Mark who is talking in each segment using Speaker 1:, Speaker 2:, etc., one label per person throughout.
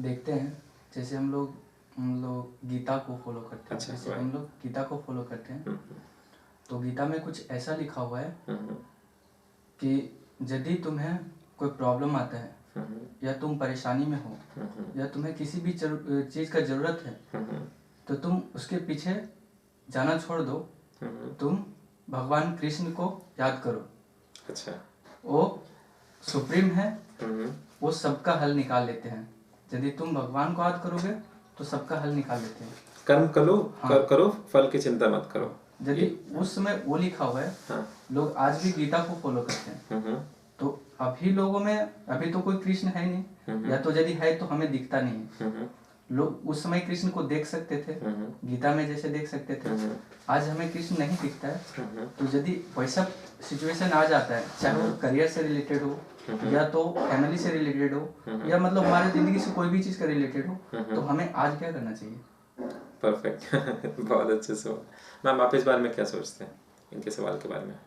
Speaker 1: देखते हैं, जैसे हम लोग गीता को फॉलो करते हैं।
Speaker 2: अच्छा,
Speaker 1: जैसे
Speaker 2: right.
Speaker 1: हम लोग गीता को फॉलो करते हैं, तो गीता में कुछ ऐसा लिखा हुआ है कि यदि तुम्हें कोई प्रॉब्लम आता है या तुम परेशानी में हो या तुम्हें किसी भी चीज़ का ज़रूरत है, तो तुम उसके पीछे जाना छोड़ दो, तुम भगवान कृष्ण को याद करो।
Speaker 2: अच्छा।
Speaker 1: वो सुप्रीम है, वो सबका हल निकाल लेते हैं। यदि तुम भगवान को याद करोगे तो सबका हल निकाल लेते हैं।
Speaker 2: कर्म करो,
Speaker 1: हाँ।
Speaker 2: करो, फल की चिंता मत करो।
Speaker 1: यदि उस समय वो लिखा हुआ है,
Speaker 2: हाँ।
Speaker 1: लोग आज भी गीता को फॉलो करते हैं। तो अभी लोगों में अभी तो कोई कृष्ण है नहीं, या तो यदि है तो हमें दिखता नहीं है। लोग उस समय कृष्ण को देख सकते थे, गीता में जैसे देख सकते थे। आज हमें कृष्ण नहीं दिखता है। तो यदि वैसा सिचुएशन आ जाता है, चाहे वो करियर से रिलेटेड हो या तो फैमिली से रिलेटेड हो या मतलब हमारे ज़िंदगी से कोई भी चीज़ का रिलेटेड हो, तो हमें आज क्या करना चाहिए?
Speaker 2: परफेक्ट। बहुत अच्छे सवाल। मैम, आप इस बारे में क्या सोचते हैं, इनके सवाल के बारे में?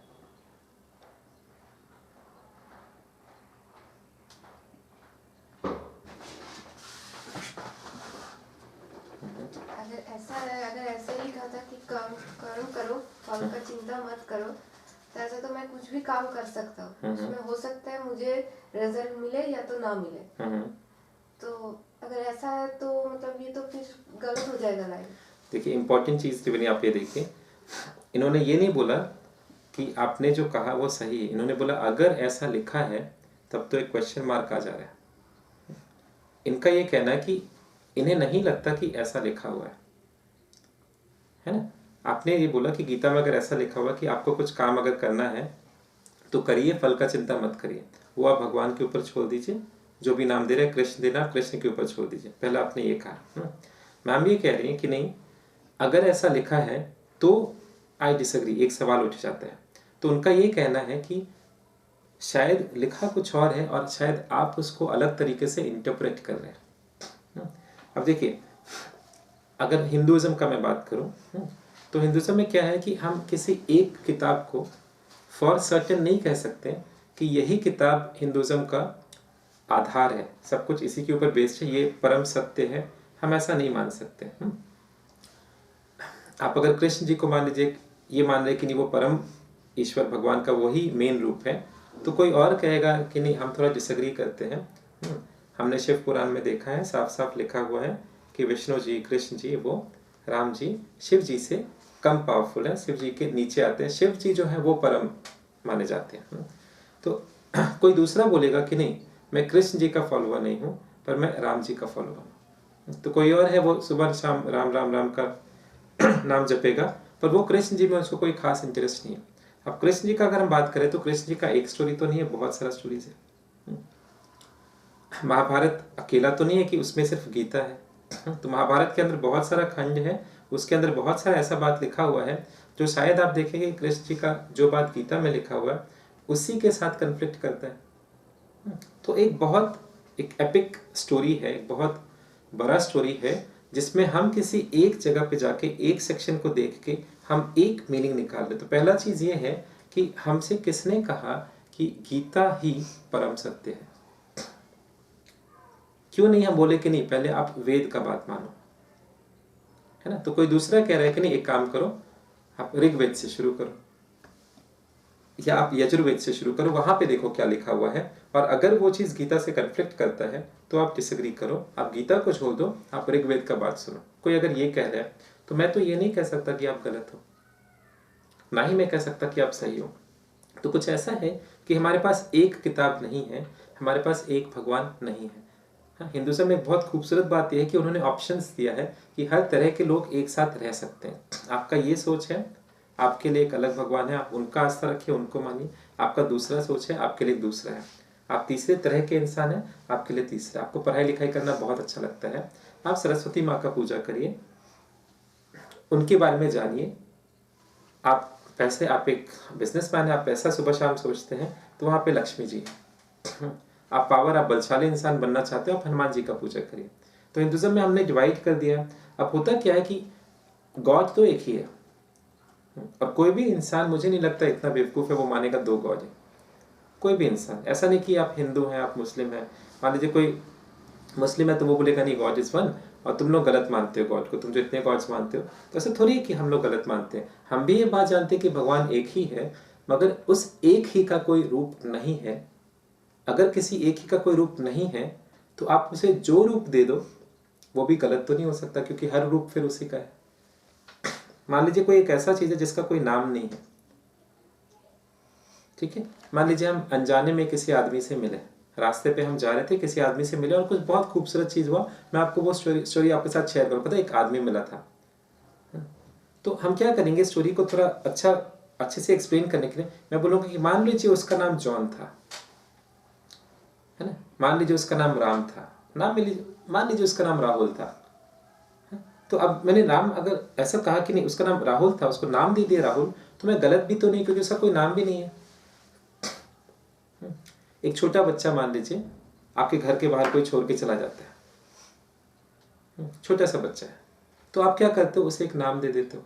Speaker 3: अगर ऐसे ही कहा था कि कर्म करो, फल का चिंता मत करो, तो ऐसा तो मैं कुछ भी काम कर सकता हूँ। उसमें हो सकता है मुझे रिजल्ट मिले या तो ना मिले। तो अगर ऐसा है तो मतलब ये तो फिर गलत हो जाएगा लाइफ।
Speaker 2: देखिए, इम्पोर्टेंट चीज़ त्रिवेणी आप ये देखिए, इन्होंने ये नहीं बोला कि आपने जो कहा वो सही है। इन्होंने बोला अगर ऐसा लिखा है, तब तो एक क्वेश्चन मार्क आ जा रहा है। इनका ये कहना है कि इन्हें नहीं लगता कि ऐसा लिखा हुआ है ना। आपने ये बोला कि गीता में अगर ऐसा लिखा हुआ कि आपको कुछ काम अगर करना है तो करिए, फल का चिंता मत करिए, वो आप भगवान के ऊपर छोड़ दीजिए। जो भी नाम दे रहे हैं कृष्ण देना, कृष्ण के ऊपर छोड़ दीजिए। पहला आपने ये कहा। मैम ये कह रही हैं कि नहीं, अगर ऐसा लिखा है तो आई डिसएग्री, एक सवाल उठ जाता है। तो उनका ये कहना है कि शायद लिखा कुछ और है और शायद आप उसको अलग तरीके से इंटरप्रेट कर रहे हैं। अब देखिए, अगर हिंदुज़म का मैं बात करूं, तो हिंदुज़म में क्या है कि हम किसी एक किताब को फॉर सर्टेन नहीं कह सकते कि यही किताब हिंदुज़म का आधार है, सब कुछ इसी के ऊपर बेस्ड है, ये परम सत्य है। हम ऐसा नहीं मान सकते। आप अगर कृष्ण जी को मान लीजिए, ये मान रहे कि नहीं वो परम ईश्वर भगवान का वही मेन रूप है, तो कोई और कहेगा कि नहीं हम थोड़ा डिसएग्री करते हैं। हमने शिव पुराण में देखा है, साफ साफ लिखा हुआ है कि विष्णु जी, कृष्ण जी, वो राम जी शिव जी से कम पावरफुल है, शिव जी के नीचे आते हैं। शिव जी जो है वो परम माने जाते हैं। तो कोई दूसरा बोलेगा कि नहीं, मैं कृष्ण जी का फॉलोअर नहीं हूँ, पर मैं राम जी का फॉलोअर हूँ। तो कोई और है वो सुबह शाम राम राम राम का नाम जपेगा, पर वो कृष्ण जी में उसको कोई खास इंटरेस्ट नहीं है। अब कृष्ण जी का अगर हम बात करें तो कृष्ण जी का एक स्टोरी तो नहीं है, बहुत सारा स्टोरीज है। महाभारत अकेला तो नहीं है कि उसमें सिर्फ गीता है। तो महाभारत के अंदर बहुत सारा खंड है, उसके अंदर बहुत सारा ऐसा बात लिखा हुआ है जो शायद आप देखेंगे कृष्ण जी का जो बात गीता में लिखा हुआ है उसी के साथ कन्फ्लिक्ट करता है। तो एक एपिक स्टोरी है, एक बहुत बड़ा स्टोरी है, जिसमें हम किसी एक जगह पे जाके एक सेक्शन को देख के हम एक मीनिंग निकाल ले। तो पहला चीज ये है कि हमसे किसने कहा कि गीता ही परम सत्य है। क्यों नहीं हम बोले कि नहीं पहले आप वेद का बात मानो, है ना। तो कोई दूसरा कह रहा है कि नहीं एक काम करो, आप ऋग्वेद से शुरू करो या आप यजुर्वेद से शुरू करो, वहां पे देखो क्या लिखा हुआ है। और अगर वो चीज गीता से कन्फ्लिक्ट करता है तो आप डिसएग्री करो, आप गीता को छोड़ दो, आप ऋग्वेद का बात सुनो। कोई अगर ये कह रहा है तो मैं तो ये नहीं कह सकता कि आप गलत हो, ना ही मैं कह सकता कि आप सही हो। तो कुछ ऐसा है कि हमारे पास एक किताब नहीं है, हमारे पास एक भगवान नहीं है। हाँ, हिंदुज़म में एक बहुत खूबसूरत बात यह है कि उन्होंने ऑप्शंस दिया है कि हर तरह के लोग एक साथ रह सकते हैं। आपका ये सोच है, आपके लिए एक अलग भगवान है, आप उनका आस्था रखिए, उनको मानिए। आपका दूसरा सोच है, आपके लिए दूसरा है। आप तीसरे तरह के इंसान हैं, आपके लिए तीसरा। आपको पढ़ाई लिखाई करना बहुत अच्छा लगता है, आप सरस्वती माँ का पूजा करिए, उनके बारे में जानिए। आप एक बिजनेसमैन है, आप पैसा सुबह शाम सोचते हैं, तो वहाँ पे लक्ष्मी जी है। आप बलशाली इंसान बनना चाहते हो, आप हनुमान जी का पूजा करिए। तो हिंदुज़म में हमने डिवाइड कर दिया। अब होता क्या है कि गॉड तो एक ही है, और कोई भी इंसान मुझे नहीं लगता इतना बेवकूफ़ है वो मानेगा दो गॉड है। कोई भी इंसान ऐसा नहीं कि आप हिंदू हैं, आप मुस्लिम हैं। मान लीजिए कोई मुस्लिम है तो वो बोलेगा नहीं गॉड इज वन, और तुम लोग गलत मानते हो गॉड को, तुम जो इतने गॉड्स मानते हो। तो ऐसे थोड़ी है कि हम लोग गलत मानते हैं, हम भी ये बात जानते हैं कि भगवान एक ही है, मगर उस एक ही का कोई रूप नहीं है। अगर किसी एक ही का कोई रूप नहीं है तो आप उसे जो रूप दे दो वो भी गलत तो नहीं हो सकता, क्योंकि हर रूप फिर उसी का है। मान लीजिए कोई एक ऐसा चीज है जिसका कोई नाम नहीं है, ठीक है। मान लीजिए हम अनजाने में किसी आदमी से मिले, रास्ते पे हम जा रहे थे, किसी आदमी से मिले और कुछ बहुत खूबसूरत चीज हुआ। मैं आपको वो स्टोरी आपके साथ शेयर करूँ। पता है, एक आदमी मिला था, तो हम क्या करेंगे, स्टोरी को थोड़ा अच्छे से एक्सप्लेन करने के लिए मैं बोलूँगा कि मान लीजिए उसका नाम जॉन था, है ना, मान लीजिए उसका नाम राम था, मान लीजिए उसका नाम राहुल था। तो अब मैंने नाम अगर ऐसा कहा कि नहीं उसका नाम राहुल था, उसको नाम दे दिया राहुल, तो मैं गलत भी तो नहीं, क्योंकि उसका कोई नाम भी नहीं है। एक छोटा बच्चा मान लीजिए आपके घर के बाहर कोई छोड़ के चला जाता है, छोटा सा बच्चा है, तो आप क्या करते हो, उसे एक नाम दे देते हो।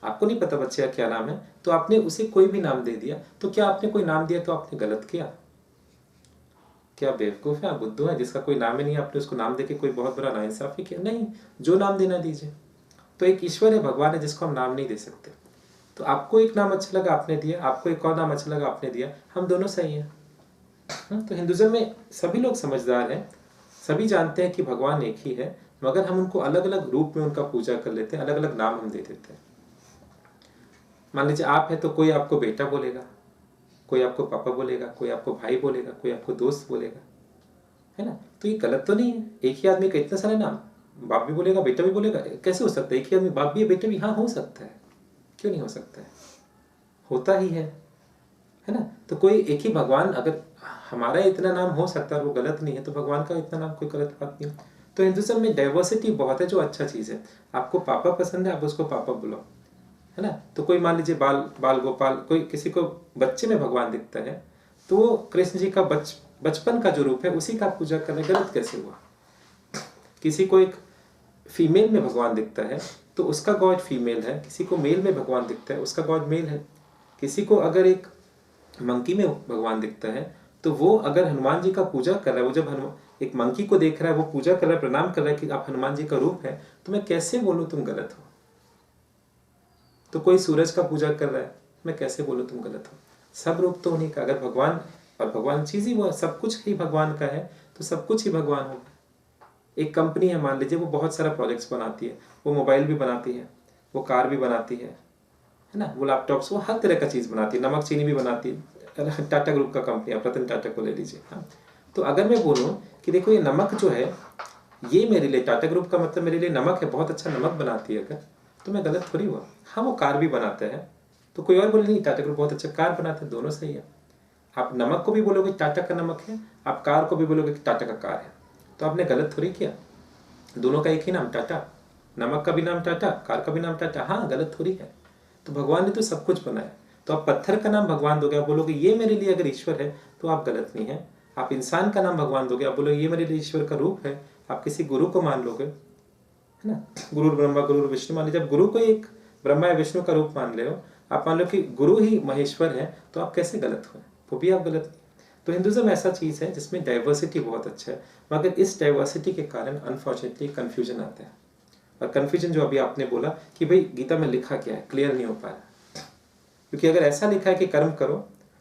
Speaker 2: आपको नहीं पता बच्चे का क्या नाम है, तो आपने उसे कोई भी नाम दे दिया। तो क्या आपने कोई नाम दिया तो आपने गलत किया? क्या बेवकूफ है, आप बुद्धू है, जिसका कोई नाम ही नहीं आपने उसको नाम देके कोई बहुत बड़ा नाइंसाफी किया? नहीं, जो नाम देना दीजिए। तो एक ईश्वर है, भगवान है, जिसको हम नाम नहीं दे सकते। तो आपको एक नाम अच्छा लगा आपने दिया, आपको एक और नाम अच्छा लगा आपने दिया, हम दोनों सही हैं। तो हिंदुइज्म में सभी लोग समझदार हैं, सभी जानते हैं कि भगवान एक ही है, मगर हम उनको अलग अलग रूप में उनका पूजा कर लेते हैं, अलग अलग नाम हम दे देते हैं। मान लीजिए आप है तो कोई आपको बेटा बोलेगा, कोई आपको पापा बोलेगा, कोई आपको भाई बोलेगा, कोई आपको दोस्त बोलेगा, है ना। तो ये गलत तो नहीं है। एक ही आदमी का इतने सारे नाम, बाप भी बोलेगा बेटा भी बोलेगा, कैसे हो सकता है? एक ही आदमी बाप भी है बेटा भी, हाँ हो सकता है, क्यों नहीं हो सकता है, होता ही है ना। तो कोई एक ही भगवान, अगर हमारा इतना नाम हो सकता है और वो गलत नहीं है, तो भगवान का इतना नाम कोई गलत बात नहीं। तो हिंदुइज्म में डाइवर्सिटी बहुत है, जो अच्छा चीज़ है। आपको पापा पसंद है, आप उसको पापा बोलो, है ना। तो कोई मान लीजिए बाल गोपाल, कोई किसी को बच्चे में भगवान दिखता है, तो वो कृष्ण जी का बचपन का जो रूप है उसी का पूजा करना गलत कैसे हुआ? किसी को एक फीमेल में भगवान दिखता है तो उसका गॉड फीमेल है, किसी को मेल में भगवान दिखता है उसका गॉड मेल है। किसी को अगर एक मंकी में भगवान दिखता है तो वो अगर हनुमान जी का पूजा कर रहा है, वो जब एक मंकी को देख रहा है, वो पूजा कर रहा है, प्रणाम कर रहा है कि आप हनुमान जी का रूप है, तो मैं कैसे बोलूँ तुम गलत हो? तो कोई सूरज का पूजा कर रहा है, मैं कैसे बोलूँ तुम गलत हो? सब रूप तो उन्हीं का। अगर भगवान, और भगवान चीज ही वो, सब कुछ ही भगवान का है, तो सब कुछ ही भगवान होगा। एक कंपनी है मान लीजिए, वो बहुत सारा प्रोजेक्ट्स बनाती है, वो मोबाइल भी बनाती है, वो कार भी बनाती है ना, वो लैपटॉप्स, वो हर तरह का चीज़ बनाती है, नमक चीनी भी बनाती है। टाटा ग्रुप का कंपनी है, रतन टाटा को ले लीजिए। हाँ, तो अगर मैं बोलूँ कि देखो ये नमक जो है, ये मेरे लिए, टाटा ग्रुप का मतलब मेरे लिए नमक है, बहुत अच्छा नमक बनाती है, अगर तो मैं गलत थोड़ी हुआ। हाँ, वो कार भी बनाता है, तो कोई और बोले नहीं टाटा ग्रुप बहुत अच्छा कार बनाता है, दोनों सही है। आप नमक को भी बोलोगे टाटा का नमक है, आप कार को भी बोलोगे कि टाटा का कार है, तो आपने गलत थोड़ी किया। दोनों का एक ही नाम टाटा, नमक का भी नाम टाटा, कार का भी नाम टाटा, हाँ गलत थोड़ी है। तो भगवान ने तो सब कुछ बनाया, तो आप पत्थर का नाम भगवान दोगे, आप बोलोगे ये मेरे लिए अगर ईश्वर है, तो आप गलत नहीं है। आप इंसान का नाम भगवान दोगे, आप बोलोगे ये मेरे लिए ईश्वर का रूप है, आप किसी गुरु को मान लोगे, है ना, गुरु ब्रह्मा गुरु विष्णु मान लीजिए, जब गुरु को एक ब्रह्मा या विष्णु का रूप मान ले हो, आप मान लो कि गुरु ही महेश्वर है, तो आप कैसे गलत हुए? वो भी आप गलत नहीं। तो हिंदुइज्म ऐसा चीज़ है जिसमें डाइवर्सिटी बहुत अच्छा है, मगर इस डाइवर्सिटी के कारण अनफॉर्चुनेटली कन्फ्यूजन आता है। और कन्फ्यूजन जो अभी आपने बोला कि भाई गीता में लिखा क्या है, क्लियर नहीं हो पाया। क्योंकि अगर ऐसा लिखा है कि कर्म करो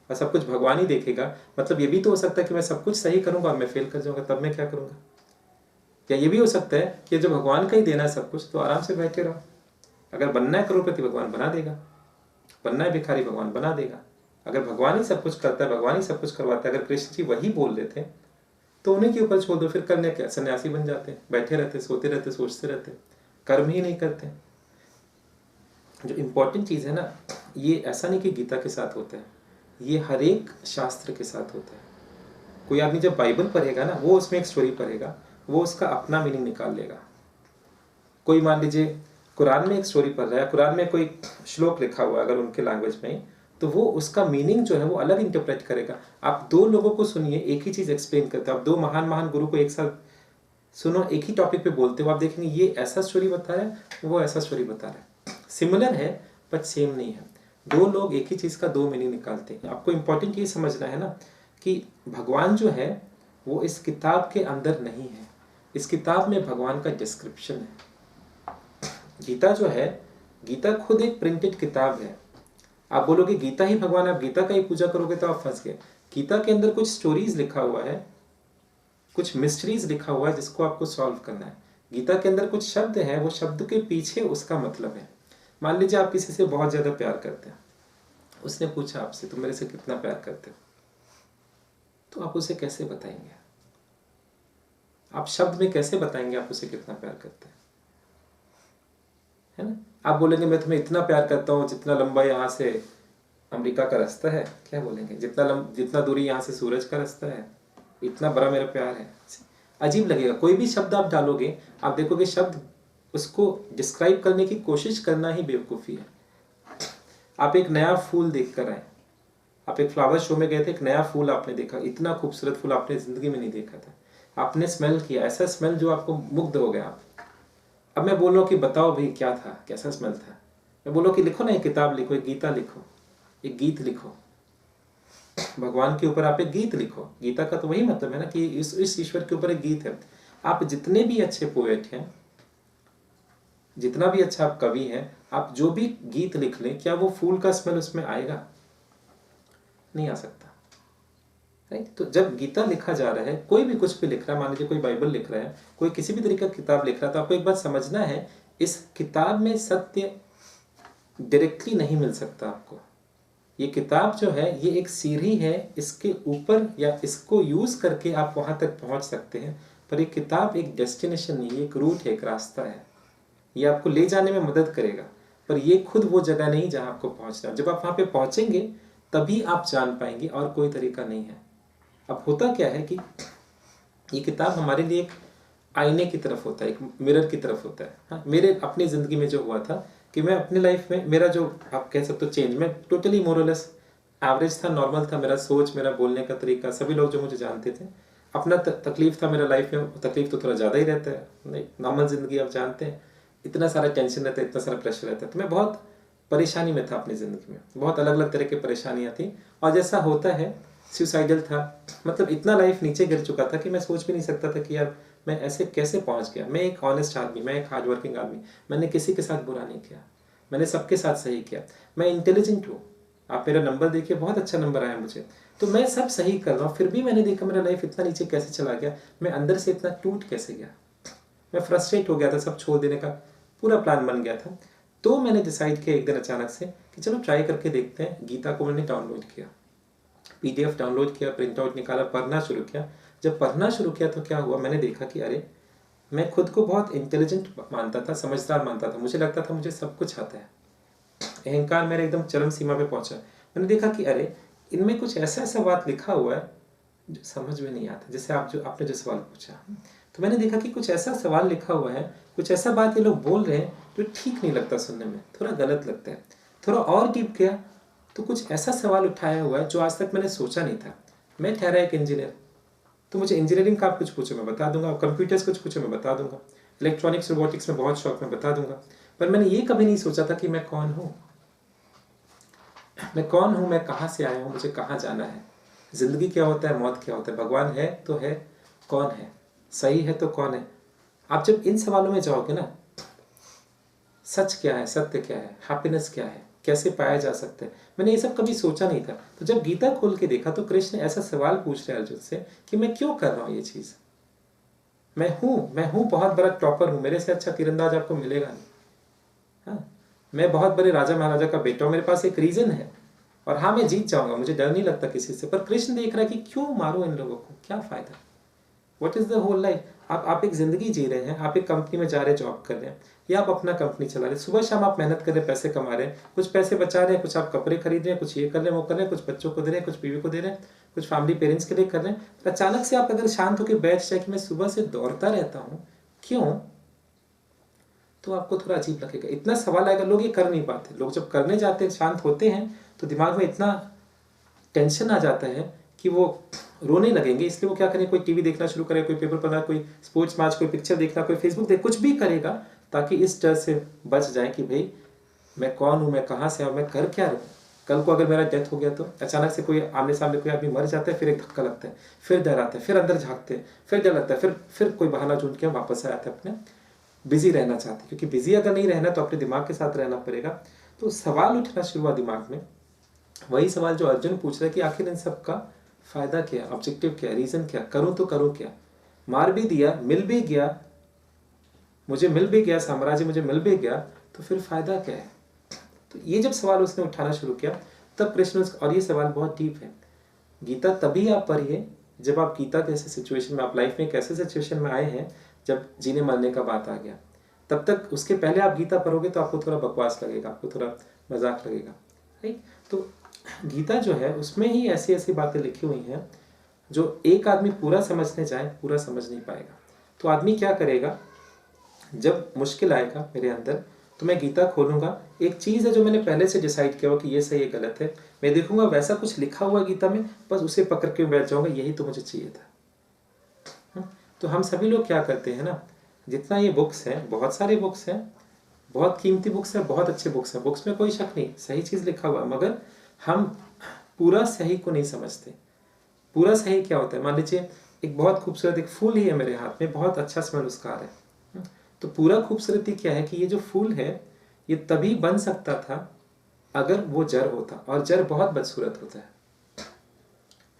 Speaker 2: और सब कुछ भगवान ही देखेगा, मतलब ये भी तो हो सकता है कि मैं सब कुछ सही करूंगा और मैं फेल कर जाऊंगा, तब मैं क्या करूंगा? या ये भी हो सकता है कि जो भगवान का ही देना है सब कुछ, तो आराम से बैठे रहो। अगर बनना है करोड़पति, भगवान बना देगा, बनना है भिखारी, भगवान बना देगा। अगर भगवान ही सब कुछ करता है, भगवान ही सब कुछ करवाता है, अगर कृष्ण जी वही बोल देते तो उन्हीं के ऊपर छोड़ दो, फिर करने क्या? सन्यासी बन जाते, बैठे रहते, सोते रहते, सोचते रहते, कर्म ही नहीं करते। जो इम्पोर्टेंट चीज़ है ना, ये ऐसा नहीं कि गीता के साथ होता है, ये हर एक शास्त्र के साथ होता है। कोई आदमी जब बाइबल पढ़ेगा ना, वो उसमें एक स्टोरी पढ़ेगा, वो उसका अपना मीनिंग निकाल लेगा। कोई मान लीजिए कुरान में एक स्टोरी पढ़ रहा है, कुरान में कोई श्लोक लिखा हुआ है अगर उनके लैंग्वेज में, तो वो उसका मीनिंग जो है वो अलग इंटरप्रेट करेगा। आप दो लोगों को सुनिए, एक ही चीज़ एक्सप्लेन करते हो, आप दो महान महान गुरु को एक साथ सुनो, एक ही टॉपिक पे बोलते हो, आप देखेंगे ये ऐसा स्टोरी बता रहा है, वो ऐसा स्टोरी बता रहा है। सिमिलर है बट सेम नहीं है। दो लोग एक ही चीज़ का दो मीनिंग निकालते हैं। आपको इंपॉर्टेंट ये समझना है ना कि भगवान जो है वो इस किताब के अंदर नहीं है। इस किताब में भगवान का डिस्क्रिप्शन है। गीता जो है, गीता खुद एक प्रिंटेड किताब है। आप बोलोगे गीता ही भगवान, आप गीता का ही पूजा करोगे तो आप फंस गए। गीता के अंदर कुछ स्टोरीज लिखा हुआ है, कुछ मिस्ट्रीज लिखा हुआ है जिसको आपको सॉल्व करना है। गीता के अंदर कुछ शब्द है, वो शब्द के पीछे उसका मतलब है। मान लीजिए आप किसी से बहुत ज्यादा प्यार करते हैं, उसने पूछा आपसे तुम मेरे से कितना प्यार करते हो, तो आप उसे कैसे बताएंगे? आप शब्द में कैसे बताएंगे आप उसे कितना प्यार करते हैं? है ना? आप बोलेंगे मैं तुम्हें इतना प्यार करता हूँ जितना लंबा यहाँ से अमेरिका का रास्ता है, क्या बोलेंगे? जितना दूरी यहाँ से सूरज का रास्ता है, इतना बड़ा मेरा प्यार है। अजीब लगेगा। कोई भी शब्द आप डालोगे, आप देखोगे शब्द उसको डिस्क्राइब करने की कोशिश करना ही बेवकूफ़ी है। आप एक नया फूल देख कर आए, आप एक फ्लावर शो में गए थे, एक नया फूल आपने देखा, इतना खूबसूरत फूल आपने जिंदगी में नहीं देखा था, आपने स्मेल किया, ऐसा स्मेल जो आपको मुग्ध हो गया। अब मैं बोल रहा हूँ कि बताओ भाई क्या था, कैसा स्मेल था? मैं बोलो कि लिखो ना, एक किताब लिखो, एक गीता लिखो, एक गीत लिखो, भगवान के ऊपर आप एक गीत लिखो। गीता का तो वही मतलब है ना कि इस ईश्वर के ऊपर एक गीत है। आप जितने भी अच्छे पोएट हैं, जितना भी अच्छा आप कवि हैं, आप जो भी गीत लिख लें, क्या वो फूल का स्मेल उसमें आएगा? नहीं आ सकता। राइट? तो जब गीता लिखा जा रहा है, कोई भी कुछ भी लिख रहा है, मान लीजिए कोई बाइबल लिख रहा है, कोई किसी भी तरीके की किताब लिख रहा है, तो आपको एक बात समझना है, इस किताब में सत्य डायरेक्टली नहीं मिल सकता आपको। ये किताब जो है ये एक सीढ़ी है, इसके ऊपर या इसको यूज करके आप वहां तक पहुंच सकते हैं, पर ये किताब एक डेस्टिनेशन नहीं, एक रूट है, एक रास्ता है। ये आपको ले जाने में मदद करेगा, पर ये खुद वो जगह नहीं जहां आपको पहुंचना है। जब आप वहां पे पहुंचेंगे तभी आप जान पाएंगे, और कोई तरीका नहीं है। अब होता क्या है कि ये किताब हमारे लिए एक आईने की तरफ होता है, एक मिरर की तरफ होता है। हाँ, मेरे अपनी ज़िंदगी में जो हुआ था कि मैं अपनी लाइफ में, मेरा जो आप कह सकते हो चेंज, मैं टोटली मोरलेस एवरेज था, नॉर्मल था, मेरा सोच, मेरा बोलने का तरीका, सभी लोग जो मुझे जानते थे। अपना तकलीफ था मेरा लाइफ में, तकलीफ तो थोड़ा ज़्यादा ही रहता है, नहीं नॉर्मल ज़िंदगी आप जानते हैं, इतना सारा टेंशन रहता है, इतना सारा प्रेशर रहता है, तो मैं बहुत परेशानी में था अपनी ज़िंदगी में, बहुत अलग अलग तरह की परेशानियाँ थी। और जैसा होता है, सुसाइडल था, मतलब इतना लाइफ नीचे गिर चुका था कि मैं सोच भी नहीं सकता था कि यार मैं ऐसे कैसे पहुंच गया। मैं एक ऑनेस्ट आदमी, मैं एक हार्ड वर्किंग आदमी, मैंने किसी के साथ बुरा नहीं किया, मैंने सबके साथ सही किया, मैं इंटेलिजेंट हूँ, आप मेरा नंबर देखिए, बहुत अच्छा नंबर आया मुझे, तो मैं सब सही कर रहा हूँ, फिर भी मैंने देखा मेरा लाइफ इतना नीचे कैसे चला गया, मैं अंदर से इतना टूट कैसे गया, मैं फ्रस्ट्रेट हो गया था, सब छोड़ देने का पूरा प्लान बन गया था। तो मैंने डिसाइड किया एक दिन अचानक से कि चलो ट्राई करके देखते हैं। गीता को मैंने डाउनलोड किया, PDF डाउनलोड किया, प्रिंट आउट निकाला, पढ़ना शुरू किया। जब पढ़ना शुरू किया तो क्या हुआ, मैंने देखा कि अरे मैं खुद को बहुत इंटेलिजेंट मानता था, समझदार मानता था, मुझे लगता था मुझे सब कुछ आता है, अहंकार मेरा एकदम चरम सीमा पे पहुंचा। मैंने देखा कि अरे इनमें कुछ ऐसा ऐसा बात लिखा हुआ है जो समझ में नहीं आता, जैसे आपने जो सवाल पूछा, तो मैंने देखा कि कुछ ऐसा सवाल लिखा हुआ है, कुछ ऐसा बात ये लोग बोल रहे हैं जो ठीक नहीं लगता सुनने में, थोड़ा गलत लगता है। थोड़ा और डीप गया तो कुछ ऐसा सवाल उठाया हुआ है जो आज तक मैंने सोचा नहीं था। मैं ठहरा एक इंजीनियर, तो मुझे इंजीनियरिंग का आप कुछ पूछो मैं बता दूंगा, कंप्यूटर्स कुछ पूछो मैं बता दूंगा, इलेक्ट्रॉनिक्स रोबोटिक्स में बहुत शौक मैं बता दूंगा, पर मैंने ये कभी नहीं सोचा था कि मैं कौन हूँ, मैं कौन हूँ, मैं कहाँ से आया हूँ, मुझे कहाँ जाना है, जिंदगी क्या होता है, मौत क्या होता है, भगवान है तो है, कौन है, सही है तो कौन है। आप जब इन सवालों में जाओगे ना, सच क्या है, सत्य क्या है, हैप्पीनेस क्या है, कैसे पाया जा सकता है, मैंने ये सब कभी सोचा नहीं था। तो जब गीता खोल के देखा तो कृष्ण ऐसा सवाल पूछ रहे हैं अर्जुन से कि मैं क्यों कर रहा हूँ ये चीज़, मैं हूँ बहुत बड़ा टॉपर हूँ, मेरे से अच्छा तीरंदाज आपको मिलेगा नहीं, हाँ मैं बहुत बड़े राजा महाराजा का बेटा हूँ, मेरे पास एक रीजन है, और हाँ मैं जीत जाऊंगा, मुझे डर नहीं लगता किसी से। पर कृष्ण देख रहा है कि क्यों मारो इन लोगों को, क्या फायदा, what is the whole life. आप एक जिंदगी जी रहे हैं, आप एक कंपनी में जा रहे हैं, जॉब कर रहे हैं, या आप अपना कंपनी चला रहे हैं, सुबह शाम आप मेहनत कर रहे हैं, पैसे कमा रहे हैं, कुछ पैसे बचा रहे हैं, कुछ आप कपड़े खरीद रहे हैं, कुछ ये कर रहे हैं, वो कर रहे हैं, कुछ बच्चों को दे रहे हैं, कुछ बीवी को दे रहे हैं, कुछ फैमिली पेरेंट्स के लिए कर रहे हैं। तो अचानक से आप अगर शांत होकर बैठ जाए कि मैं सुबह से दौड़ता रहता हूँ, क्यों, तो आपको थोड़ा अजीब लगेगा, इतना सवाल आएगा। लोग ये कर नहीं पाते, लोग जब करने जाते हैं, शांत होते हैं, तो दिमाग में इतना टेंशन आ जाता है कि वो रोने लगेंगे, इसलिए वो क्या करें, कोई टीवी देखना शुरू करे, कोई पेपर पढ़ना, कोई स्पोर्ट्स मैच, कोई पिक्चर देखना, कोई फेसबुक देख, कुछ भी करेगा ताकि इस डर से बच जाए कि भाई मैं कौन हूँ, मैं कहाँ से आऊँ, मैं कर क्या रहा हूँ। कल को अगर मेरा डेथ हो गया तो अचानक से कोई आमने सामने कोई आदमी मर जाता है, फिर एक धक्का लगता है, फिर डर आता है, फिर अंदर झांकते हैं, फिर डर लगता है, फिर कोई बहाना ढूंढ के वापस आ जाता है, अपने बिजी रहना चाहते हैं, क्योंकि बिजी अगर नहीं रहना तो अपने दिमाग के साथ रहना पड़ेगा। तो सवाल उठना शुरू हुआ दिमाग में, वही सवाल जो अर्जुन पूछ रहा है कि आखिर इन सब का फायदा क्या, ऑब्जेक्टिव क्या, रीजन क्या, करूं तो करूं क्या, मार भी दिया, मिल भी गया, मुझे मिल भी गया, साम्राज्य मुझे मिल भी गया, तो फिर फायदा क्या है। तो ये जब सवाल उसने उठाना शुरू किया तब प्रश्न, और ये सवाल बहुत डीप है। गीता तभी आप पढ़िए जब आप गीता कैसे सिचुएशन में, आप लाइफ में कैसे सिचुएशन में आए हैं जब जीने मरने का बात आ गया। तब तक उसके पहले आप गीता पढ़ोगे तो आपको थोड़ा बकवास लगेगा, आपको थोड़ा मजाक लगेगा, राइट। तो गीता जो है उसमें ही ऐसी ऐसी बातें लिखी हुई हैं जो एक आदमी पूरा समझने जाए पूरा समझ नहीं पाएगा। तो आदमी क्या करेगा, जब मुश्किल आएगा मेरे अंदर तो मैं गीता खोलूंगा, एक चीज़ है जो मैंने पहले से डिसाइड किया हो कि ये सही है गलत है, मैं देखूंगा वैसा कुछ लिखा हुआ गीता में, बस उसे पकड़ के बैठ जाऊंगा, यही तो मुझे चाहिए था। तो हम सभी लोग क्या करते हैं ना, जितना ये बुक्स हैं, बहुत सारे बुक्स हैं, बहुत कीमती बुक्स हैं, बहुत अच्छे बुक्स हैं, बुक्स में कोई शक नहीं, सही चीज़ लिखा हुआ, मगर हम पूरा सही को नहीं समझते। पूरा सही क्या होता है, मान लीजिए एक बहुत खूबसूरत एक फूल ही है मेरे हाथ में, बहुत अच्छा स्मेल उसका आ रहा है, तो पूरा खूबसूरती क्या है कि ये जो फूल है ये तभी बन सकता था अगर वो जड़ होता, और जड़ बहुत बदसूरत होता है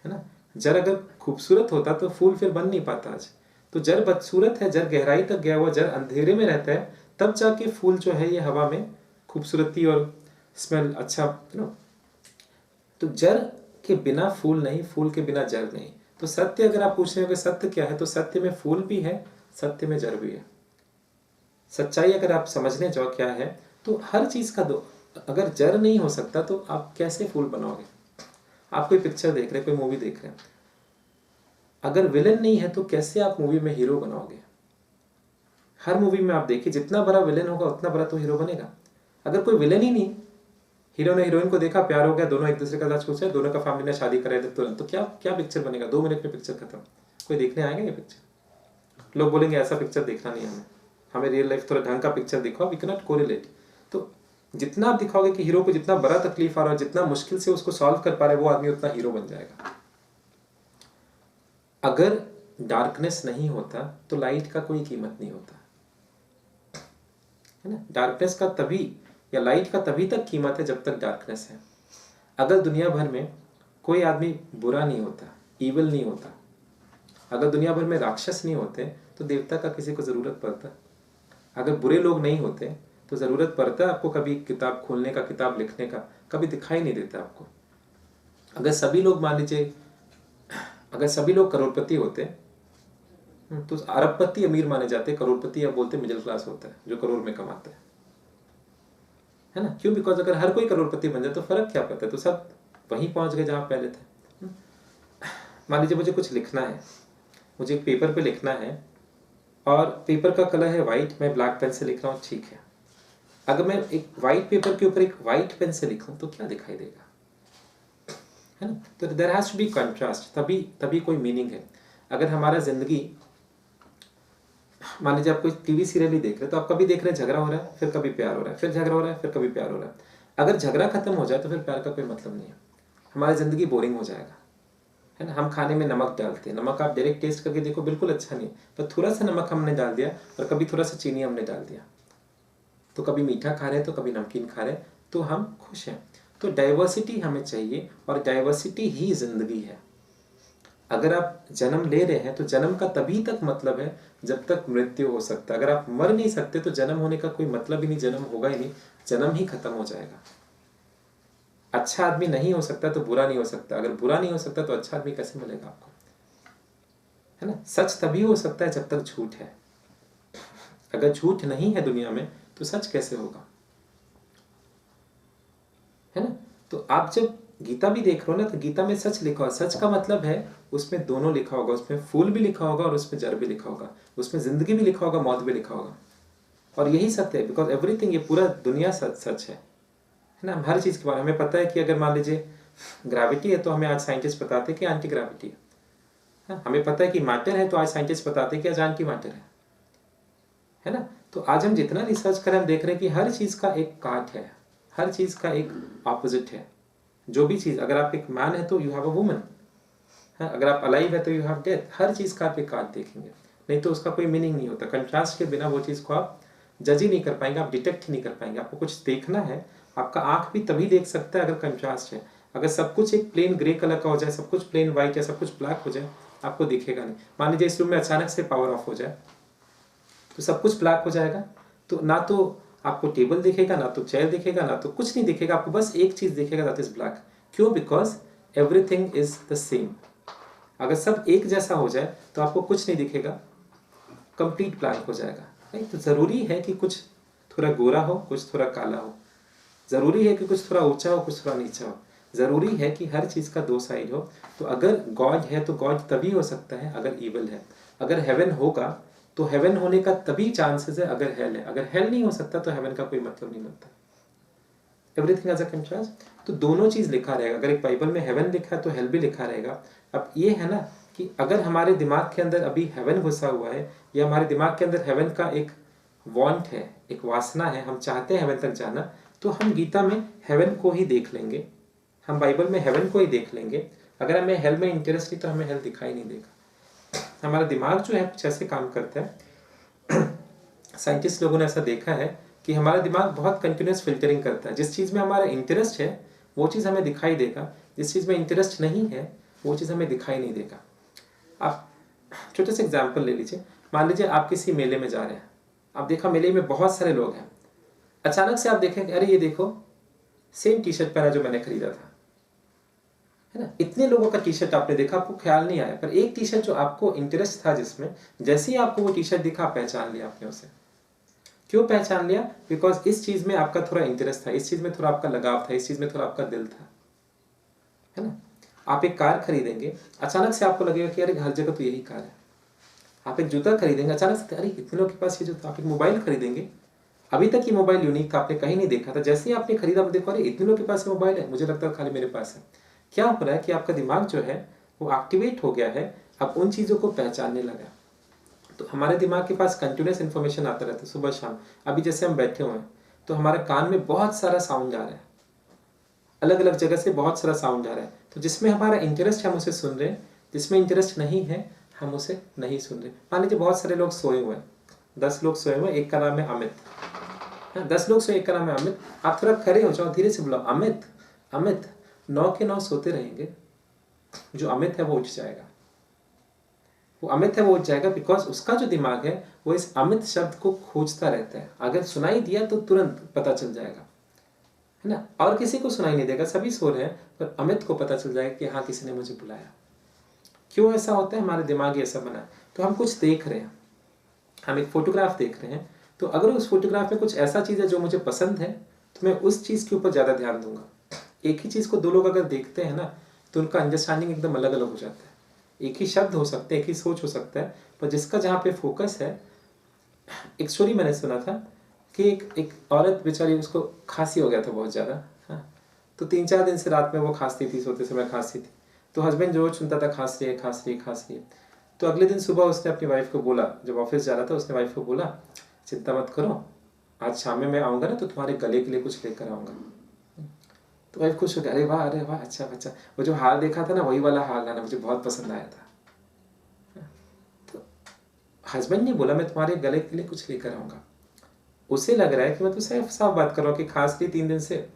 Speaker 2: ना। जड़ अगर खूबसूरत होता तो फूल फिर बन नहीं पाता आज। तो जड़ बदसूरत है, जड़ गहराई तक गया हुआ, जड़ अंधेरे में रहता है, तब जाके फूल जो है ये हवा में खूबसूरती और स्मेल अच्छा, तो जड़ के बिना फूल नहीं, फूल के बिना जड़ नहीं। तो सत्य अगर आप पूछ रहे हो कि सत्य क्या है, तो सत्य में फूल भी है, सत्य में जड़ भी है। सच्चाई अगर आप समझने जाओ क्या है, तो हर चीज का दो, अगर जड़ नहीं हो सकता तो आप कैसे फूल बनाओगे। आप कोई पिक्चर देख रहे हैं, कोई मूवी देख रहे हैं, अगर विलन नहीं है तो कैसे आप मूवी में हीरो बनाओगे। हर मूवी में आप देखिए जितना बड़ा विलन होगा उतना बड़ा तो हीरो बनेगा। अगर कोई विलन ही नहीं, हीरो ने हीरोइन को देखा, प्यार हो गया, दोनों एक दूसरे का साथ सोचा, दोनों का फैमिली ने शादी कराई तुरंत, तो क्या क्या पिक्चर बनेगा, 2 मिनट में पिक्चर खत्म। कोई देखने आएगा ये पिक्चर? लोग बोलेंगे ऐसा पिक्चर देखना नहीं, हमें रियल लाइफ थोड़ा ढंग का पिक्चर दिखाओ, वी कैन नॉट कोरिलेट। तो जितना आप दिखाओगे कि हीरो को जितना बड़ा तकलीफ आ रहा है, जितना मुश्किल से उसको सॉल्व कर पा रहा है, वो आदमी उतना हीरो बन जाएगा। अगर डार्कनेस नहीं होता तो लाइट का कोई कीमत नहीं होता, है ना। डार्कनेस का तभी, या लाइट का तभी तक कीमत है जब तक डार्कनेस है। अगर दुनिया भर में कोई आदमी बुरा नहीं होता, ईविल नहीं होता, अगर दुनिया भर में राक्षस नहीं होते तो देवता का किसी को जरूरत पड़ता। अगर बुरे लोग नहीं होते तो जरूरत पड़ता आपको कभी किताब खोलने का, किताब लिखने का, कभी दिखाई नहीं देता आपको। अगर सभी लोग, मान लीजिए अगर सभी लोग करोड़पति होते तो अरबपति अमीर माने जाते, करोड़पति आप बोलते मिडिल क्लास होता है जो करोड़ में कमाता है ना। क्यों? बिकॉज अगर हर कोई करोड़पति बन जाए तो फर्क क्या पड़ता है, तो सब वहीं पहुंच गए जहां पहले थे। मान लीजिए मुझे कुछ लिखना है, मुझे एक पेपर पे लिखना है और पेपर का कलर है वाइट, मैं ब्लैक पेन से लिख रहा हूँ, ठीक है। अगर मैं एक वाइट पेपर के ऊपर एक वाइट पेन से लिखूं तो क्या दिखाई देगा, है ना। तो there has to be contrast, तभी कोई मीनिंग है। अगर हमारा जिंदगी, मान लीजिए आप कोई टीवी सीरियल ही देख रहे हैं, तो आप कभी देख रहे हैं झगड़ा हो रहा है, फिर कभी प्यार हो रहा है, फिर झगड़ा हो रहा है, फिर कभी प्यार हो रहा है। अगर झगड़ा खत्म हो जाए तो फिर प्यार का कोई मतलब नहीं है, हमारी जिंदगी बोरिंग हो जाएगा, है ना। हम खाने में नमक डालते हैं, नमक आप डायरेक्ट टेस्ट करके देखो बिल्कुल अच्छा नहीं, पर थोड़ा सा नमक हमने डाल दिया और कभी थोड़ा सा चीनी हमने डाल दिया, तो कभी मीठा खा रहे हैं तो कभी नमकीन खा रहे हैं, तो हम खुश हैं। तो डाइवर्सिटी हमें चाहिए और डाइवर्सिटी ही जिंदगी है। अगर आप जन्म ले रहे हैं तो जन्म का तभी तक मतलब है जब तक मृत्यु हो सकता है। अगर आप मर नहीं सकते तो जन्म होने का कोई मतलब ही नहीं, जन्म होगा ही नहीं, जन्म ही खत्म हो जाएगा। अच्छा आदमी नहीं हो सकता तो बुरा नहीं हो सकता, अगर बुरा नहीं हो सकता तो अच्छा आदमी कैसे मिलेगा आपको, है ना। सच तभी हो सकता है जब तक झूठ है। अगर झूठ नहीं है दुनिया में तो सच कैसे होगा, है ना। तो आप जब गीता भी देख रहे हो ना, तो गीता में सच लिखा होगा। सच का मतलब है उसमें दोनों लिखा होगा, उसमें फूल भी लिखा होगा और उसमें जड़ भी लिखा होगा, उसमें जिंदगी भी लिखा होगा, मौत भी लिखा होगा। और यही सत्य है, बिकॉज एवरीथिंग, ये पूरा दुनिया सच है ना। हर चीज़ के बारे में हमें पता है कि अगर मान लीजिए ग्रेविटी है तो हमें आज साइंटिस्ट बताते हैं कि एंटी ग्रेविटी है। हमें पता है कि मैटर है तो आज साइंटिस्ट बताते हैं कि आज एंटी मैटर है ना। तो आज हम जितना रिसर्च करें हम देख रहे हैं कि हर चीज़ का एक काट है, हर चीज़ का एक ऑपोजिट है। जो भी चीज़, अगर आप एक मैन है तो यू हैव अ वुमन, है, अगर आप अलाइव है तो यू हैव डेथ, हर चीज़ का आप एक कार्ड देखेंगे, नहीं तो उसका कोई मीनिंग नहीं होता। कंट्रास्ट के बिना वो चीज़ को आप जज ही नहीं कर पाएंगे, आप डिटेक्ट ही नहीं कर पाएंगे। आपको कुछ देखना है, आपका आँख भी तभी देख सकता है अगर कंट्रास्ट है। अगर सब कुछ एक प्लेन ग्रे कलर का हो जाए, सब कुछ प्लेन वाइट या सब कुछ ब्लैक हो जाए, आपको दिखेगा नहीं। मान लीजिए इस रूम में अचानक से पावर ऑफ हो जाए तो सब कुछ ब्लैक हो जाएगा, तो ना तो आपको टेबल दिखेगा, ना तो चेयर दिखेगा, ना तो कुछ नहीं दिखेगा, आपको बस एक चीज़ दिखेगा, दैट इज ब्लैक। क्यों? Because everything is the same. अगर सब एक जैसा हो जाए तो आपको कुछ नहीं दिखेगा, कंप्लीट ब्लैंक हो जाएगा। नहीं, तो ज़रूरी है कि कुछ थोड़ा गोरा हो, कुछ थोड़ा काला हो, ज़रूरी है कि कुछ थोड़ा ऊंचा हो, कुछ थोड़ा नीचा हो, ज़रूरी है कि हर चीज़ का दो साइड हो। तो अगर गॉड है तो गॉड तभी हो सकता है अगर ईवल है। अगर हेवन होगा तो हेवन होने का तभी चांसेस है अगर हेल है। अगर हेल नहीं हो सकता तो हेवन का कोई मतलब नहीं बनता। Everything as a contrast. तो दोनों चीज़ लिखा रहेगा। अगर एक बाइबल में हेवन लिखा है तो हेल भी लिखा रहेगा। अब ये है ना कि अगर हमारे दिमाग के अंदर अभी हेवन घुसा हुआ है, या हमारे दिमाग के अंदर हेवन का एक वांट है, एक वासना है, हम चाहते हैं हेवन तक जाना, तो हम गीता में हेवन को ही देख लेंगे, हम बाइबल में हेवन को ही देख लेंगे। अगर हमें हेल में इंटरेस्ट नहीं तो हमें हेल दिखाई नहीं देगा। हमारा दिमाग जो है कुछ ऐसे काम करता है, साइंटिस्ट लोगों ने ऐसा देखा है कि हमारा दिमाग बहुत कंटिन्यूस फिल्टरिंग करता है। जिस चीज़ में हमारा इंटरेस्ट है वो चीज़ हमें दिखाई देगा, जिस चीज़ में इंटरेस्ट नहीं है वो चीज़ हमें दिखाई नहीं देगा। आप छोटे से एग्जाम्पल ले लीजिए। मान लीजिए आप किसी मेले में जा रहे हैं, आप देखा मेले में बहुत सारे लोग हैं, अचानक से आप देखें अरे ये देखो सेम टी शर्ट पहना जो मैंने खरीदा था, है ना। इतने लोगों का टी शर्ट आपने देखा, आपको ख्याल नहीं आया, पर एक टी शर्ट जो आपको इंटरेस्ट था जिसमें, जैसे ही आपको वो टी शर्ट दिखा पहचान लिया आपने उसे। क्यों पहचान लिया? बिकॉज इस चीज़ में आपका थोड़ा इंटरेस्ट था, इस चीज़ में थोड़ा आपका लगाव था, इस चीज़ में थोड़ा आपका दिल था, है ना। आप एक कार खरीदेंगे, अचानक से आपको लगेगा कि अरे हर जगह तो यही कार है। आप एक जूता खरीदेंगे, अचानक से अरे इतने लोग के पास ये जूता। आप एक मोबाइल खरीदेंगे, अभी तक ये मोबाइल यूनिक था, आपने कहीं नहीं देखा था, जैसे ही आपने खरीदा देखो अरे इतने लोग के पास मोबाइल है, मुझे लगता है खाली मेरे पास है। क्या हो रहा है कि आपका दिमाग जो है वो एक्टिवेट हो गया है, अब उन चीज़ों को पहचानने लगा। तो हमारे दिमाग के पास कंटिन्यूस इन्फॉर्मेशन आता रहता है सुबह शाम। अभी जैसे हम बैठे हुए हैं तो हमारे कान में बहुत सारा साउंड जा रहा है, अलग अलग जगह से बहुत सारा साउंड जा रहा है। तो जिसमें हमारा इंटरेस्ट है हम उसे सुन रहे हैं, जिसमें इंटरेस्ट नहीं है हम उसे नहीं सुन रहे। मान लीजिए बहुत सारे लोग सोए हुए हैं, 10 लोग सोए हुए हैं, एक का नाम है अमित, 10 लोग सोए, एक का नाम है अमित। आप थोड़ा खड़े हो जाओ, धीरे से बोलो अमित अमित, 9 के 9 सोते रहेंगे, जो अमित है वो उठ जाएगा। वो अमित है वो उठ जाएगा बिकॉज उसका जो दिमाग है वो इस अमित शब्द को खोजता रहता है। अगर सुनाई दिया तो तुरंत पता चल जाएगा, है ना। और किसी को सुनाई नहीं देगा, सभी सो रहे हैं, पर अमित को पता चल जाएगा कि हाँ किसी ने मुझे बुलाया। क्यों ऐसा होता है? हमारे दिमाग ही ऐसा बना है। तो हम कुछ देख रहे हैं, हम एक फोटोग्राफ देख रहे हैं, तो अगर उस फोटोग्राफ में कुछ ऐसा चीज़ है जो मुझे पसंद है तो मैं उस चीज़ के ऊपर ज़्यादा ध्यान दूंगा। एक ही चीज़ को दो लोग अगर देखते हैं ना तो उनका अंडरस्टैंडिंग एकदम अलग अलग हो जाता है। एक ही शब्द हो सकते हैं, एक ही सोच हो सकता है, पर जिसका जहाँ पे फोकस है। एक स्टोरी मैंने सुना था कि एक औरत बेचारी, उसको खांसी हो गया था बहुत ज़्यादा, हाँ, तो 3-4 दिन से रात में वो खांसती थी, सोते समय खांसती थी। तो हस्बैंड रोज सुनता था खांस रही है खांस रही है खांस रही है। तो अगले दिन सुबह उसने अपनी वाइफ को बोला, जब ऑफिस जा रहा था उसने वाइफ को बोला चिंता मत करो, आज शाम में मैं आऊँगा ना तो तुम्हारे गले के लिए कुछ लेकर आऊँगा। तो वाइफ खुश हो गया, अरे वाह अच्छा अच्छा, वो जो हार देखा था ना वही वाला हार लाना, मुझे बहुत पसंद आया था। तो हस्बैंड ने बोला मैं तुम्हारे गले के लिए कुछ लेकर आऊँगा। उसे लग रहा है कि मैं तो साफ बात कर रहा हूँ कि खांस रही 3 दिन से,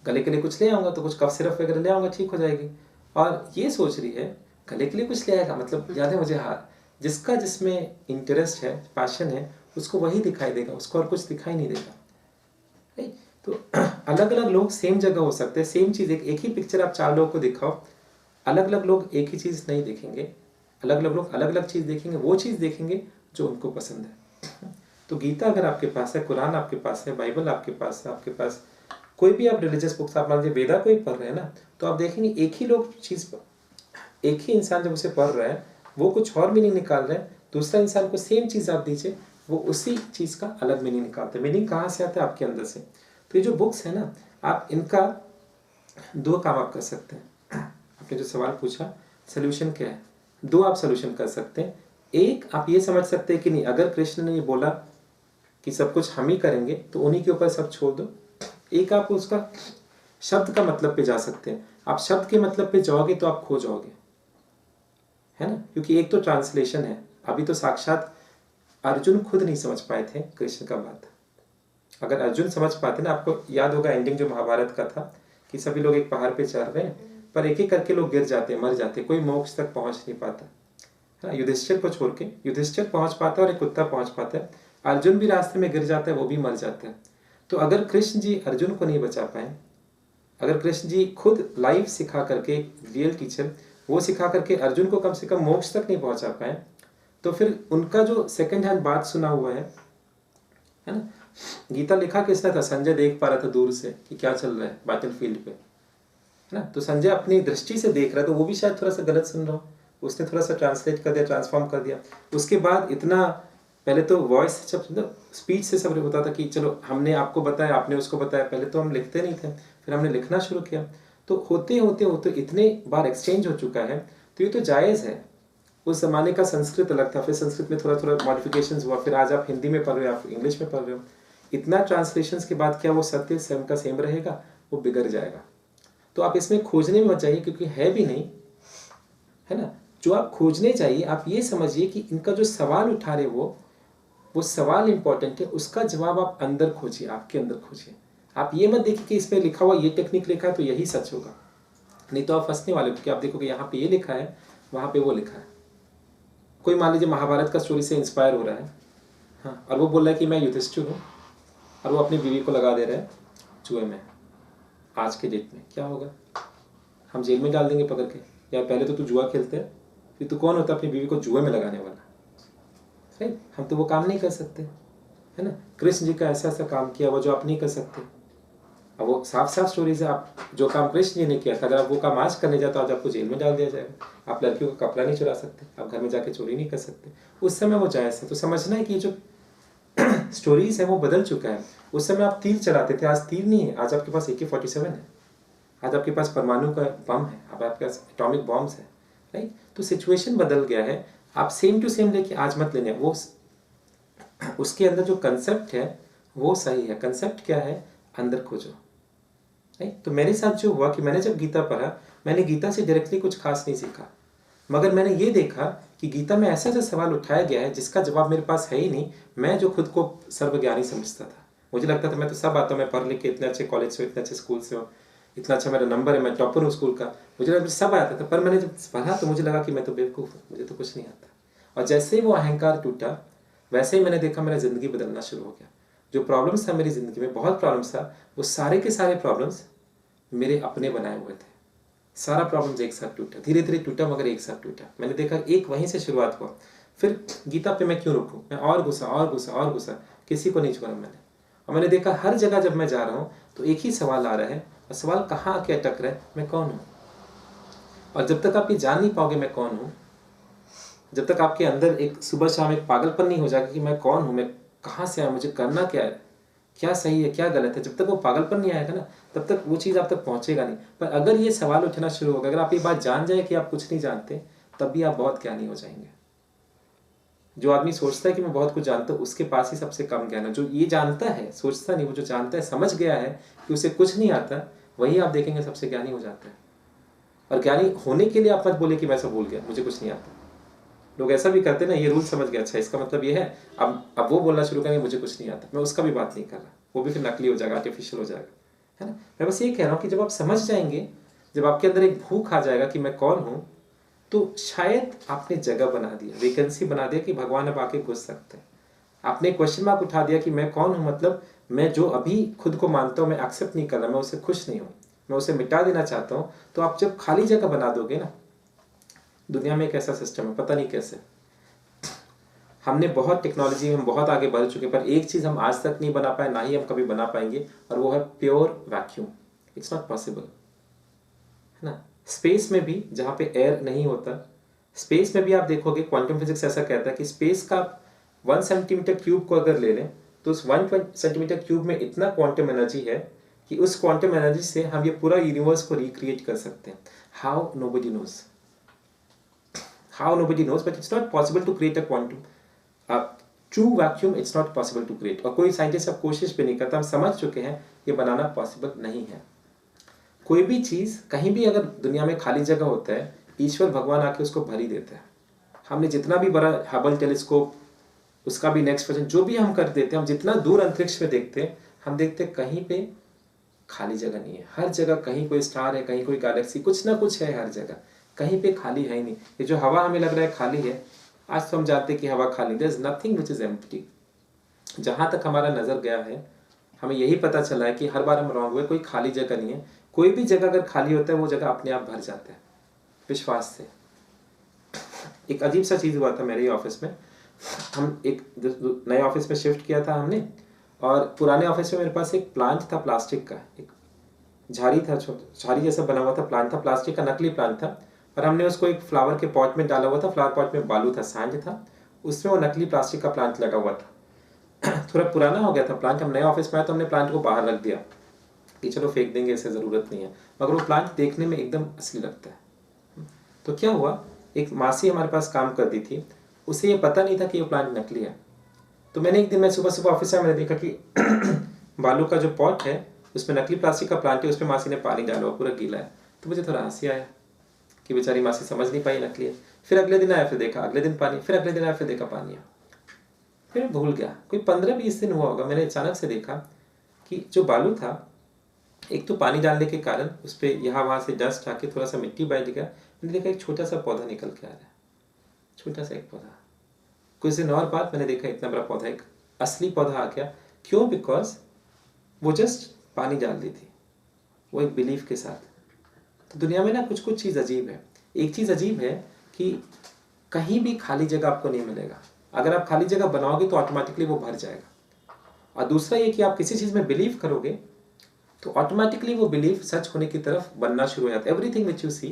Speaker 2: गले के लिए कुछ ले आऊँगा, तो कुछ कफ सिरप वगैरह ले आऊँगा, ठीक हो जाएगी। और ये सोच रही है गले के लिए कुछ ले आएगा, मतलब याद है मुझे हार। जिसका जिसमें इंटरेस्ट है, पैशन है, उसको वही दिखाई देगा, उसको और कुछ दिखाई नहीं देगा। तो अलग अलग लोग सेम जगह हो सकते हैं, सेम चीज़, एक ही पिक्चर आप 4 लोगों को दिखाओ, अलग अलग लोग एक ही चीज़ नहीं देखेंगे, अलग अलग लोग अलग अलग चीज़ देखेंगे, वो चीज़ देखेंगे जो उनको पसंद है। तो गीता अगर आपके पास है, कुरान आपके पास है, बाइबल आपके पास है, आपके पास कोई भी आप रिलीजियस बुक्स, आप मान लीजिए वेदा को ही पढ़ रहे हैं ना, तो आप देखेंगे एक ही लोग चीज़, एक ही इंसान जब उसे पढ़ रहा है वो कुछ और मीनिंग निकाल रहा है, दूसरा इंसान को सेम चीज़ आप दीजिए वो उसी चीज़ का अलग मीनिंग निकालते हैं। मीनिंग कहाँ से आता है? आपके अंदर से। तो ये जो बुक्स है ना, आप इनका 2 काम आप कर सकते हैं। आपने जो सवाल पूछा सोल्यूशन क्या है, 2 आप सोल्यूशन कर सकते हैं। एक, आप ये समझ सकते हैं कि नहीं, अगर कृष्ण ने ये बोला कि सब कुछ हम ही करेंगे तो उन्हीं के ऊपर सब छोड़ दो। एक आप उसका शब्द का मतलब पे जा सकते हैं। आप शब्द के मतलब पे जाओगे तो आप खो जाओगे, है ना, क्योंकि एक तो ट्रांसलेशन है। अभी तो साक्षात अर्जुन खुद नहीं समझ पाए थे कृष्ण का बात। अगर अर्जुन समझ पाते ना, आपको याद होगा एंडिंग जो महाभारत का था कि सभी लोग एक पहाड़ पे चढ़ रहे हैं, पर एक एक करके लोग गिर जाते, मर जाते, कोई मोक्ष तक पहुंच नहीं पाता, है ना। युधिष्ठिर को छोड़ के युधिष्ठिर पहुंच पाता है और एक कुत्ता पहुंच पाता है, अर्जुन भी रास्ते में गिर जाता है, वो भी मर जाता है। तो अगर कृष्ण जी अर्जुन को नहीं बचा पाए, अगर कृष्ण जी खुद लाइव सिखा करके, रियल टीचर वो सिखा करके अर्जुन को कम से कम मोक्ष तक नहीं पहुंचा पाए, तो फिर उनका जो सेकंड हैंड बात सुना हुआ है ना। गीता लिखा किसने था? संजय देख पा रहा था दूर से कि क्या चल रहा है बैटल फील्ड पे, है ना। तो संजय अपनी दृष्टि से देख रहा है, तो वो भी शायद थोड़ा सा गलत सुन रहा हो, उसने थोड़ा सा ट्रांसलेट कर दिया, ट्रांसफॉर्म कर दिया। उसके बाद इतना पहले तो वॉइस जब स्पीच से सब होता था कि चलो हमने आपको बताया, आपने उसको बताया, पहले तो हम लिखते नहीं थे, फिर हमने लिखना शुरू किया। तो होते होते होते इतने बार एक्सचेंज हो चुका है, तो ये तो जायज़ है। उस जमाने का संस्कृत अलग था, फिर संस्कृत में थोड़ा थोड़ा मॉडिफिकेशन हुआ, फिर आज आप हिंदी में पढ़ रहे हो, आप इंग्लिश में पढ़ रहे हो। इतना ट्रांसलेशंस के बाद क्या वो सत्य सेम का सेम रहेगा? वो बिगड़ जाएगा। तो आप इसमें खोजने में मत जाइए, क्योंकि है भी नहीं, है ना। जो आप खोजने चाहिए, आप ये समझिए कि इनका जो सवाल उठा रहे वो सवाल इंपॉर्टेंट है, उसका जवाब आप अंदर खोजिए, आपके अंदर खोजिए। आप ये मत देखिए कि इसमें लिखा हुआ ये टेक्निक लिखा है तो यही सच होगा, नहीं तो आप फंसने वाले हो, क्योंकि आप देखोगे यहाँ पे ये लिखा है, वहाँ पे वो लिखा है। कोई मान लीजिए महाभारत का स्टोरी से इंस्पायर हो रहा है, हाँ, और वो बोल रहा है कि मैं युधिष्ठिर हूँ, और वो अपनी बीवी को लगा दे रहा है जुए में। आज के डेट में क्या होगा? हम जेल में डाल देंगे पकड़ के। या पहले तो तू जुआ खेलते है, फिर तू कौन होता अपनी बीवी को जुए में लगाने वाला? राइट, हम तो वो काम नहीं कर सकते, है ना। कृष्ण जी का ऐसा ऐसा काम किया वो जो आप नहीं कर सकते। अब वो साफ साफ स्टोरीज है, आप जो काम कृष्ण जी ने किया था, अगर आप वो काम आज करने जाते हो, आज आपको जेल में डाल दिया जाएगा। आप लड़कियों का कपड़ा नहीं चुरा सकते, आप घर में जाके चोरी नहीं कर सकते। उस समय वो जायज़ है। तो समझना है कि जो स्टोरीज है वो बदल चुका है। उस समय आप तीर चलाते थे, आज तीर नहीं है, आज आपके पास AK-47 है, आज आपके पास परमाणु का बम है, अब आपके पास एटॉमिक बॉम्ब्स है, राइट। तो सिचुएशन बदल गया है। आप सेम टू सेम लेके आज मत लेने, वो उसके अंदर जो कंसेप्ट है वो सही है। कंसेप्ट क्या है? अंदर खोजो, राइट। तो मेरे साथ जो हुआ कि मैंने जब गीता पढ़ा, मैंने गीता से डायरेक्टली कुछ खास नहीं सीखा, मगर मैंने ये देखा कि गीता में ऐसा ऐसा सवाल उठाया गया है जिसका जवाब मेरे पास है ही नहीं। मैं जो खुद को सर्वज्ञानी समझता था, मुझे लगता था मैं तो सब आता हूँ, मैं पढ़ लिख के इतने अच्छे कॉलेज से, इतने अच्छे स्कूल से हूँ, इतना अच्छा मेरा नंबर है, मैं टॉपर हूँ स्कूल का, मुझे लगा सब आता था। पर मैंने जब पढ़ा तो मुझे लगा कि मैं तो बेवकूफ़ हूँ, मुझे तो कुछ नहीं आता। और जैसे ही वो अहंकार टूटा, वैसे ही मैंने देखा मेरा ज़िंदगी बदलना शुरू हो गया। जो प्रॉब्लम्स था मेरी ज़िंदगी में, बहुत प्रॉब्लम्स था, वो सारे के सारे प्रॉब्लम्स मेरे अपने बनाए हुए थे। सारा प्रॉब्लम्स एक साथ टूटा, धीरे धीरे टूटा, मगर एक साथ टूटा। मैंने देखा एक वहीं से शुरुआत हुआ। फिर गीता पे मैं क्यों रुकूं? मैं और घुसा, किसी को नहीं छोड़ा मैंने। और मैंने देखा हर जगह जब मैं जा रहा हूँ तो एक ही सवाल आ रहा है, और सवाल कहाँ आके अटक रहा है? मैं कौन हूँ? और जब तक आप ये जान नहीं पाओगे मैं कौन हूँ, जब तक आपके अंदर एक सुबह शाम एक पागलपन नहीं हो जाएगा कि मैं कौन हूँ, मैं कहाँ से आया, मुझे करना क्या है, क्या सही है क्या गलत है, जब तक वो पागलपन नहीं आएगा ना, तब तक वो चीज़ आप तक पहुँचेगा नहीं। पर अगर ये सवाल उठना शुरू होगा, अगर आप ये बात जान जाए कि आप कुछ नहीं जानते, तब भी आप बहुत ज्ञानी हो जाएंगे। जो आदमी सोचता है कि मैं बहुत कुछ जानता हूँ, उसके पास ही सबसे कम ज्ञान है। जो ये जानता है, सोचता नहीं, वो जो जानता है, समझ गया है कि उसे कुछ नहीं आता, वही आप देखेंगे सबसे ज्ञानी हो जाता है। और ज्ञानी होने के लिए आप मत बोले कि मैं सब भूल गया, मुझे कुछ नहीं आता। लोग ऐसा भी करते ना, ये रूल समझ गया, अच्छा इसका मतलब ये है, अब वो बोलना शुरू करेंगे मुझे कुछ नहीं आता। मैं उसका भी बात नहीं कर रहा, वो भी फिर नकली हो जाएगा, आर्टिफिशियल हो जाएगा, है ना। मैं बस ये कह रहा हूँ कि जब आप समझ जाएंगे, जब आपके अंदर एक भूख आ जाएगा कि मैं कौन हूँ, तो शायद आपने जगह बना दिया, वैकेंसी बना दिया कि भगवान अब आके घुस सकते हैं। आपने क्वेश्चन मार्क उठा दिया कि मैं कौन हूँ, मतलब मैं जो अभी खुद को मानता हूँ मैं एक्सेप्ट नहीं कर रहा, मैं उससे खुश नहीं हूँ, मैं उसे मिटा देना चाहता हूँ। तो आप जब खाली जगह बना दोगे ना, दुनिया में एक ऐसा सिस्टम है, पता नहीं कैसे, हमने बहुत टेक्नोलॉजी में हम बहुत आगे बढ़ चुके, पर एक चीज़ हम आज तक नहीं बना पाए, ना ही हम कभी बना पाएंगे, और वो है pure vacuum. It's not possible, है ना। स्पेस में भी जहाँ पे एयर नहीं होता, स्पेस में भी आप देखोगे, क्वांटम फिजिक्स ऐसा कहता है कि स्पेस का 1 सेंटीमीटर क्यूब को अगर ले लें, तो उस 1 सेंटीमीटर क्यूब में इतना क्वांटम एनर्जी है कि उस क्वांटम एनर्जी से हम ये पूरा यूनिवर्स को रिक्रिएट कर सकते हैं। How? Nobody knows, but it's not possible to create a quantum true vacuum, it's not possible to create. और कोई साइंटिस्ट अब कोशिश भी नहीं करता, हम समझ चुके हैं ये बनाना पॉसिबल नहीं है। कोई भी चीज़ कहीं भी अगर दुनिया में खाली जगह होता है, ईश्वर भगवान आके उसको भर ही देता है। हमने जितना भी बड़ा हबल टेलीस्कोप, उसका भी नेक्स्ट वर्जन जो भी हम कर देते हैं, हम जितना दूर अंतरिक्ष में देखते हैं, हम देखते हैं कहीं पे खाली जगह नहीं है। हर जगह कहीं कोई स्टार है, कहीं कोई गैलेक्सी, कुछ ना कुछ है हर जगह, कहीं पे खाली है ही नहीं। ये जो हवा हमें लग रहा है खाली है, आज तो हम जानते हैं कि हवा खाली, there is nothing which is empty. जहाँ तक हमारा नज़र गया है, हमें यही पता चला है कि हर बार हम रॉन्ग हुए, कोई खाली जगह नहीं है। कोई भी जगह अगर खाली होता है, वो जगह अपने आप भर जाता है विश्वास से। एक अजीब सा चीज़ हुआ था मेरे ऑफिस में। हम एक नए ऑफिस में शिफ्ट किया था हमने, और पुराने ऑफिस में मेरे पास एक प्लांट था प्लास्टिक का, एक झाड़ी था, झाड़ी जैसा बना हुआ था प्लांट था, प्लास्टिक का नकली प्लांट था, और हमने उसको एक फ्लावर के पॉट में डाला हुआ था। फ्लावर पॉट में बालू था, सांझ था, उसमें वो नकली प्लास्टिक का प्लांट लगा हुआ था। थोड़ा पुराना हो गया था प्लांट। हम नए ऑफिस में आए तो हमने प्लांट को बाहर रख दिया कि चलो फेंक देंगे, इसे ज़रूरत नहीं है, मगर वो प्लांट देखने में एकदम असली लगता है। तो क्या हुआ, एक मासी हमारे पास काम करती थी, उसे ये पता नहीं था कि ये प्लांट नकली है। तो मैंने एक दिन, मैं सुबह सुबह ऑफिस में मैंने देखा कि बालू का जो पॉट है उसमें नकली प्लास्टिक का प्लांट है, उसमें मासी ने पानी डाला हुआ, पूरा गीला है। तो मुझे थोड़ा हंसी आया कि बेचारी मासी समझ नहीं पाई नकली है। फिर अगले दिन आया, फिर देखा, अगले दिन पानी, फिर अगले दिन आया, फिर देखा पानी है। फिर भूल गया, कोई 15-20 दिन हुआ होगा, मैंने अचानक से देखा कि जो बालू था, एक तो पानी डालने के कारण उस पर यहाँ वहाँ से डस्ट आके थोड़ा सा मिट्टी बैठ गया। मैंने देखा एक छोटा सा पौधा निकल के आ रहा है, छोटा सा एक पौधा। कुछ दिन और बाद मैंने देखा इतना बड़ा पौधा, एक असली पौधा आ गया। क्यों? बिकॉज वो जस्ट पानी डाल दी थी, वो एक बिलीफ के साथ। तो दुनिया में ना कुछ कुछ चीज़ अजीब है। एक चीज़ अजीब है कि कहीं भी खाली जगह आपको नहीं मिलेगा। अगर आप खाली जगह बनाओगे तो ऑटोमेटिकली वो भर जाएगा। और दूसरा ये कि आप किसी चीज़ में बिलीव करोगे तो ऑटोमेटिकली वो बिलीफ सच होने की तरफ बनना शुरू हो जाता है। एवरीथिंग विच यू सी,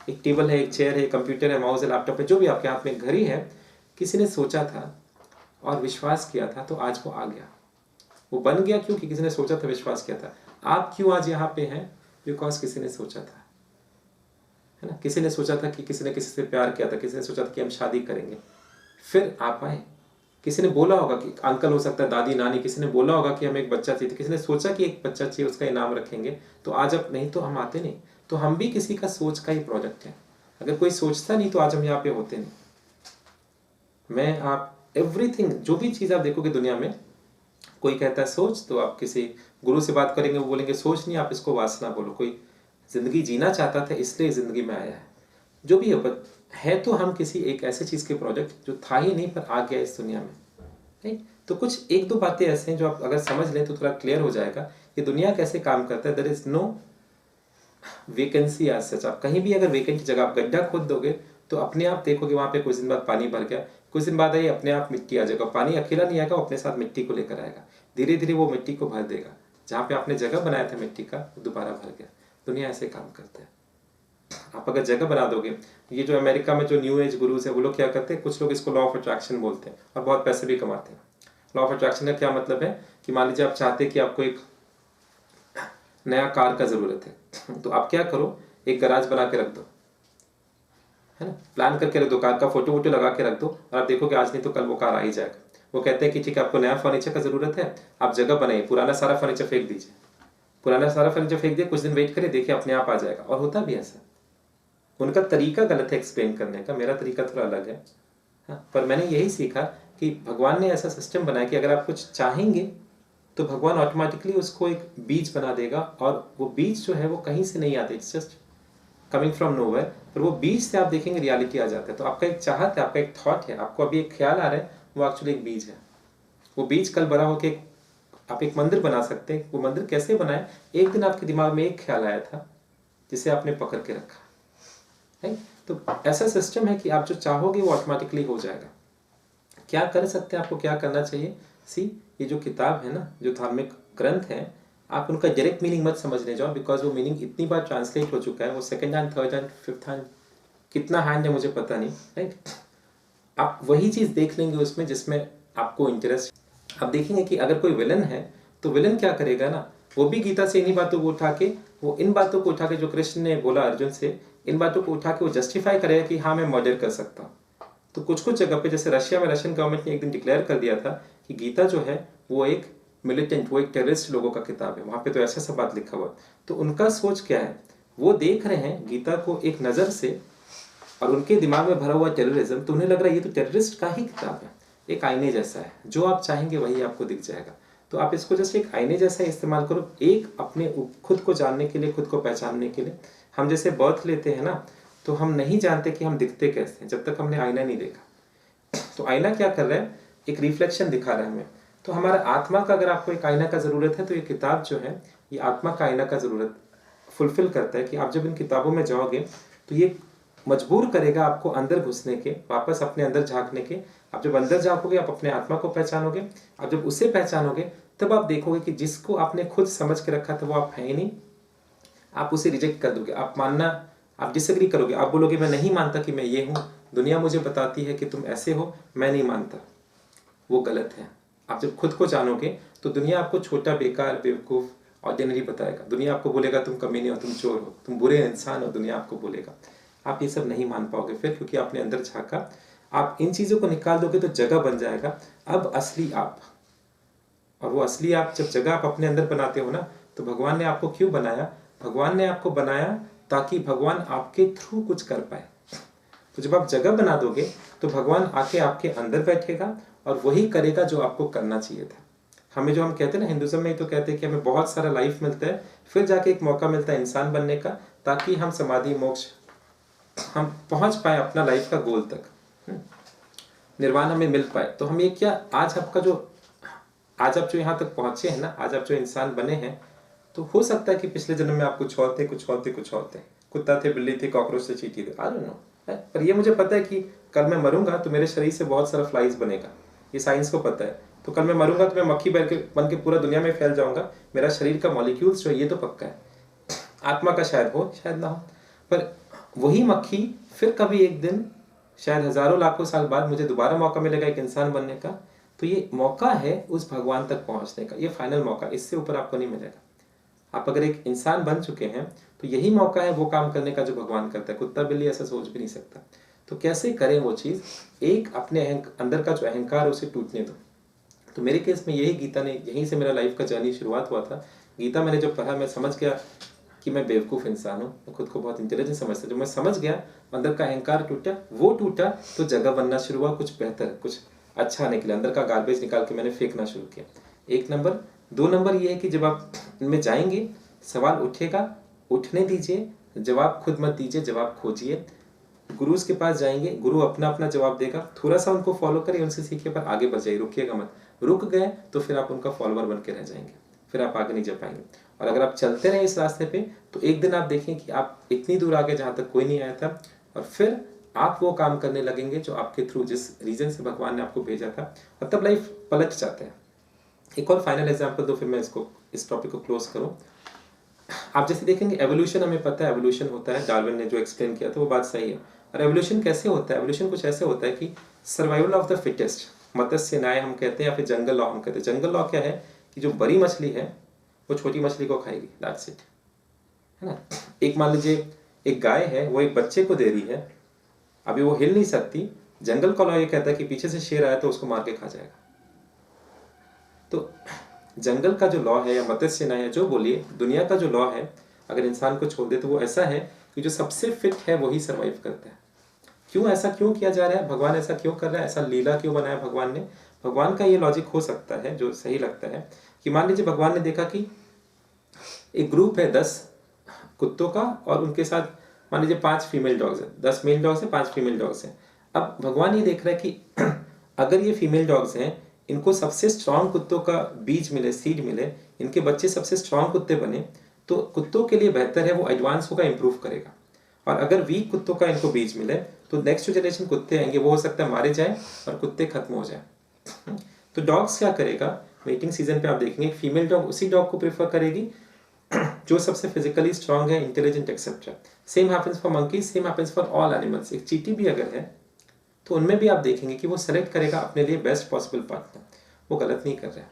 Speaker 2: एक टेबल है, एक चेयर है, कंप्यूटर है, माउस है, लैपटॉप है, जो भी आपके हाथ में घड़ी है, किसी ने सोचा था और विश्वास किया था तो आज वो आ गया, वो बन गया। क्योंकि किसी ने सोचा था, विश्वास किया था। आप क्यों आज यहाँ पे हैं? बिकॉज किसी ने सोचा था, है ना। किसी ने सोचा था कि किसी ने किसी से प्यार किया था, किसी ने सोचा था कि हम शादी करेंगे, फिर आप आए। किसी ने बोला होगा कि अंकल हो सकता है, दादी, नानी, किसी ने बोला होगा कि हमें एक बच्चा चाहिए, किसी ने सोचा कि एक बच्चा चाहिए, उसका इनाम रखेंगे, तो आज अब नहीं तो हम आते नहीं। तो हम भी किसी का सोच का ही प्रोडक्ट है। अगर कोई सोचता नहीं तो आज हम यहाँ पे होते नहीं। मैं, आप, एवरीथिंग, जो भी चीज़ आप देखोगे दुनिया में, कोई कहता है सोच, तो आप किसी गुरु से बात करेंगे, वो बोलेंगे सोच नहीं, आप इसको वासना बोलो। कोई ज़िंदगी जीना चाहता था इसलिए ज़िंदगी में आया है। जो भी है तो हम किसी एक ऐसे चीज़ के प्रोडक्ट जो था ही नहीं पर आ गया इस दुनिया में, नहीं। तो कुछ एक दो बातें ऐसे हैं जो आप अगर समझ लें तो थोड़ा क्लियर हो जाएगा कि दुनिया कैसे काम करता है। There is no vacancy as such. आप कहीं भी अगर वैकेंट जगह आप गड्ढा खोद दोगे तो अपने आप देखोगे वहाँ पे कुछ दिन बाद पानी भर गया, कुछ दिन बाद आइए अपने आप मिट्टी आ जाएगा। पानी अकेला नहीं आएगा, अपने साथ मिट्टी को लेकर आएगा, धीरे धीरे वो मिट्टी को भर देगा। जहाँ पे आपने जगह बनाया था मिट्टी का, वो दोबारा भर गया। दुनिया ऐसे काम करता है। आप अगर जगह बना दोगे, ये जो अमेरिका में जो न्यू एज गुरुज है वो लोग क्या करते हैं, कुछ लोग इसको लॉ ऑफ अट्रैक्शन बोलते हैं और बहुत पैसे भी कमाते हैं। लॉ ऑफ अट्रैक्शन का क्या मतलब है कि मान लीजिए आप चाहते हैं कि आपको एक नया कार का ज़रूरत है, तो आप क्या करो, एक गराज बना के रख दो, है ना, प्लान करके रख दो, कार का फोटो वोटो लगा के रख दो, और आप देखोगे आज नहीं तो कल वो कार आ ही जाएगा। वो कहते हैं कि ठीक है आपको नया फर्नीचर का ज़रूरत है, आप जगह बनाइए, पुराना सारा फर्नीचर फेंक दीजिए, पुराना सारा फर्नीचर फेंक दिए, कुछ दिन वेट करिए, देखिए अपने आप आ जाएगा। और होता भी ऐसा। उनका तरीका गलत है एक्सप्लेन करने का, मेरा तरीका थोड़ा अलग है। हाँ, पर मैंने यही सीखा कि भगवान ने ऐसा सिस्टम बनाया कि अगर आप कुछ चाहेंगे तो भगवान ऑटोमेटिकली उसको एक बीज बना देगा, और वो बीज जो है वो कहीं से नहीं आते, it's just coming from nowhere. पर वो बीज से आप देखेंगे रियलिटी आ जाता है। तो आपका एक चाहत है, आपका एक थॉट है, आपको अभी एक ख्याल आ रहा है, वो एक्चुअली एक बीज है। वो बीज कल बड़ा होकर आप एक मंदिर बना सकते हैं। वो मंदिर कैसे बनाए, एक दिन आपके दिमाग में एक ख्याल आया था जिसे आपने पकड़ के रखा है। तो ऐसा सिस्टम है कि आप जो चाहोगे वो ऑटोमेटिकली हो जाएगा। क्या कर सकते हैं, आपको क्या करना चाहिए। सी, ये जो किताब है ना, जो धार्मिक ग्रंथ है, आप उनका डायरेक्ट मीनिंग मत समझने जाओ, बिकॉज वो मीनिंग इतनी बार ट्रांसलेट हो चुका है। वो second hand, third hand, fifth hand, कितना हैंड है मुझे पता नहीं, राइट। आप वही चीज़ देख लेंगे उसमें जिसमें आपको इंटरेस्ट। आप देखेंगे कि अगर कोई विलन है तो विलन क्या करेगा ना, वो भी गीता से इन्हीं बातों को उठा के, वो इन बातों को उठा के जो कृष्ण ने बोला अर्जुन से, इन बातों को उठा के वो जस्टिफाई करेगा कि हाँ मैं मर्डर कर सकता हूँ। तो कुछ कुछ जगह पे, जैसे रशिया में रशियन गवर्नमेंट ने एक दिन डिक्लेयर कर दिया था कि गीता जो है वो एक मिलिटेंट, वो एक टेररिस्ट लोगों का किताब है, वहाँ पे तो ऐसा सब बात लिखा हुआ। तो उनका सोच क्या है, वो देख रहे हैं गीता को एक नज़र से और उनके दिमाग में भरा हुआ टेररिज्म, तो उन्हें लग रहा है ये तो टेररिस्ट का ही किताब है, एक आईने जैसा है, जो आप चाहेंगे वही आपको दिख जाएगा। तो आप इसको जस्ट एक आईने जैसा इस्तेमाल करो, एक अपने खुद को जानने के लिए, खुद को पहचानने के लिए। हम जैसे बर्थ लेते हैं ना, तो हम नहीं जानते कि हम दिखते कैसे हैं जब तक हमने आईना नहीं देखा। तो आईना क्या कर रहा है, एक रिफ्लेक्शन दिखा रहा है हमें। तो हमारा आत्मा का, अगर आपको एक आईना का ज़रूरत है, तो ये किताब जो है ये आत्मा का आईना का ज़रूरत फुलफिल करता है कि आप जब इन किताबों में जाओगे तो ये मजबूर करेगा आपको अंदर घुसने के, वापस अपने अंदर झांकने के। आप जब अंदर झांकोगे आप अपने आत्मा को पहचानोगे, आप जब उसे पहचानोगे तब आप देखोगे कि जिसको आपने खुद समझ के रखा था वो आप है ही नहीं, आप उसे रिजेक्ट कर दोगे। आप मानना, आप डिसएग्री करोगे, आप बोलोगे मैं नहीं मानता कि मैं ये हूँ, दुनिया मुझे बताती है कि तुम ऐसे हो, मैं नहीं मानता। वो गलत है। आप जब खुद को जानोगे तो दुनिया आपको छोटा, बेकार, बेवकूफ़, ऑर्डिनरी बताएगा। दुनिया आपको बोलेगा तुम कमीने हो, तुम चोर हो, तुम बुरे इंसान हो, दुनिया आपको बोलेगा। आप ये सब नहीं मान पाओगे फिर, क्योंकि आपने अंदर झाँका। आप इन चीज़ों को निकाल दोगे तो जगह बन जाएगा अब असली आप। और वो असली आप जब जगह आप अपने अंदर बनाते हो ना, तो भगवान ने आपको क्यों बनाया? भगवान ने आपको बनाया ताकि भगवान आपके थ्रू कुछ कर पाए। तो जब आप जगह बना दोगे तो भगवान आके आपके अंदर बैठेगा और वही करेगा जो आपको करना चाहिए था। हमें जो हम कहते हैं ना, हिंदुज़म में तो कहते हैं कि हमें बहुत सारा लाइफ मिलता है, फिर जाके एक मौका मिलता है इंसान बनने का, ताकि हम समाधि, मोक्ष, हम पहुंच पाए अपना लाइफ का गोल तक, निर्वाण हमें मिल पाए। तो हम ये क्या, आज आप जो यहाँ तक पहुंचे हैं ना, आज आप जो इंसान बने हैं, तो हो सकता है कि पिछले जन्म में आप कुछ और थे, कुत्ता थे, बिल्ली थे, कॉकरोच थे, चींटी थे, आई डोंट नो। पर ये मुझे पता है कि कल मैं मरूंगा तो मेरे शरीर से बहुत सारा फ्लाइज बनेगा, ये साइंस को पता है। तो कल मैं मरूंगा तो मैं मक्खी बन के पूरा दुनिया में फैल जाऊंगा। मेरा शरीर का मॉलिक्यूल्स जो है ये तो पक्का है। आत्मा का शायद हो, शायद ना हो, पर वही मक्खी फिर कभी एक दिन, शायद हजारों लाखों साल बाद मुझे दोबारा मौका मिलेगा एक इंसान बनने का। तो ये मौका है उस भगवान तक पहुंचने का, ये फाइनल मौका, इससे ऊपर आपको नहीं मिलेगा। आप अगर एक इंसान बन चुके हैं तो यही मौका है वो काम करने का जो भगवान करता है। कुत्ता बिल्ली ऐसा सोच भी नहीं सकता। तो कैसे करें वो चीज़? एक अपने अंदर का जो अहंकार है उसे टूटने दो। तो मेरे केस में यही गीता ने, यहीं से मेरा लाइफ का जर्नी शुरुआत हुआ था। गीता मैंने जब पढ़ा, मैं समझ गया कि मैं बेवकूफ़ इंसान हूँ, मैं खुद को बहुत इंटेलिजेंट समझता। जब मैं समझ गया, अंदर का अहंकार टूटा, वो टूटा तो जगह बनना शुरू हुआ कुछ बेहतर, कुछ अच्छा आने के लिए। अंदर का गार्बेज निकाल के मैंने फेंकना शुरू किया। 1 नंबर। 2 नंबर ये है कि जब आप इनमें जाएंगे, सवाल उठेगा, उठने दीजिए, जवाब खुद मत दीजिए, जवाब खोजिए। गुरुज के पास जाएंगे, गुरु अपना अपना जवाब देगा, थोड़ा सा उनको फॉलो करिए, उनसे सीखिए, पर आगे बढ़ जाइए, रुकिएगा मत। रुक गए तो फिर आप उनका फॉलोअर बन के रह जाएंगे, फिर आप आगे नहीं जा पाएंगे। और अगर आप चलते रहे इस रास्ते पे तो एक दिन आप देखें कि आप इतनी दूर आगे जहाँ तक कोई नहीं आया था, और फिर आप वो काम करने लगेंगे जो आपके थ्रू, जिस रीजन से भगवान ने आपको भेजा था, और तब लाइफ पलट जाता है। एक और फाइनल एग्जाम्पल दो, फिर मैं इस टॉपिक को क्लोज करूँ। आप जैसे देखेंगे एवोल्यूशन, हमें पता है एवोल्यूशन होता है, डार्विन ने जो एक्सप्लेन किया था वो बात सही है। और एवोल्यूशन कैसे होता है? एवोल्यूशन कुछ ऐसे होता है कि सर्वाइवल ऑफ द फिटेस्ट, मत्स्य न्याय हम कहते हैं, या फिर जंगल लॉ हम कहते हैं। जंगल लॉ क्या है कि जो बड़ी मछली है वो छोटी मछली को खाएगी, दैट्स इट, है ना। एक मान लीजिए एक गाय है, वो एक बच्चे को दे रही है, अभी वो हिल नहीं सकती। जंगल का लॉ ये कहता है कि पीछे से शेर आया तो उसको मार के खा जाएगा। तो जंगल का जो लॉ है, या मत्स्य न्याय है, जो बोलिए, दुनिया का जो लॉ है, अगर इंसान को छोड़ दे तो वो ऐसा है कि जो सबसे फिट है वही सर्वाइव करता है। क्यों ऐसा क्यों किया जा रहा है? भगवान ऐसा क्यों कर रहा है? ऐसा लीला क्यों बनाया भगवान ने? भगवान का ये लॉजिक हो सकता है जो सही लगता है कि मान लीजिए भगवान ने देखा कि एक ग्रुप है 10 कुत्तों का, और उनके साथ मान लीजिए 5 फीमेल डॉग्स हैं, 10 मेल डॉग्स हैं, 5 फीमेल डॉग्स हैं। अब भगवान ये देख रहा है कि अगर ये फीमेल डॉग्स हैं, इनको सबसे स्ट्रांग कुत्तों का बीज मिले, सीड मिले, इनके बच्चे सबसे स्ट्रांग कुत्ते बने, तो कुत्तों के लिए बेहतर है, वो एडवांस होगा, इंप्रूव करेगा। और अगर वीक कुत्तों का इनको बीज मिले तो नेक्स्ट जनरेशन कुत्ते आएंगे, वो हो सकता है मारे जाए और कुत्ते खत्म हो जाए। तो डॉग्स क्या करेगा, मीटिंग सीजन पे आप देखेंगे फीमेल डॉग उसी डॉग को प्रेफर करेगी जो सबसे फिजिकली स्ट्रांग है, intelligent etcetera. Same happens for monkeys, same happens for all animals. एक चींटी भी अगर है तो उनमें भी आप देखेंगे कि वो सेलेक्ट करेगा अपने लिए बेस्ट पॉसिबल पार्टनर, वो गलत नहीं कर रहा है।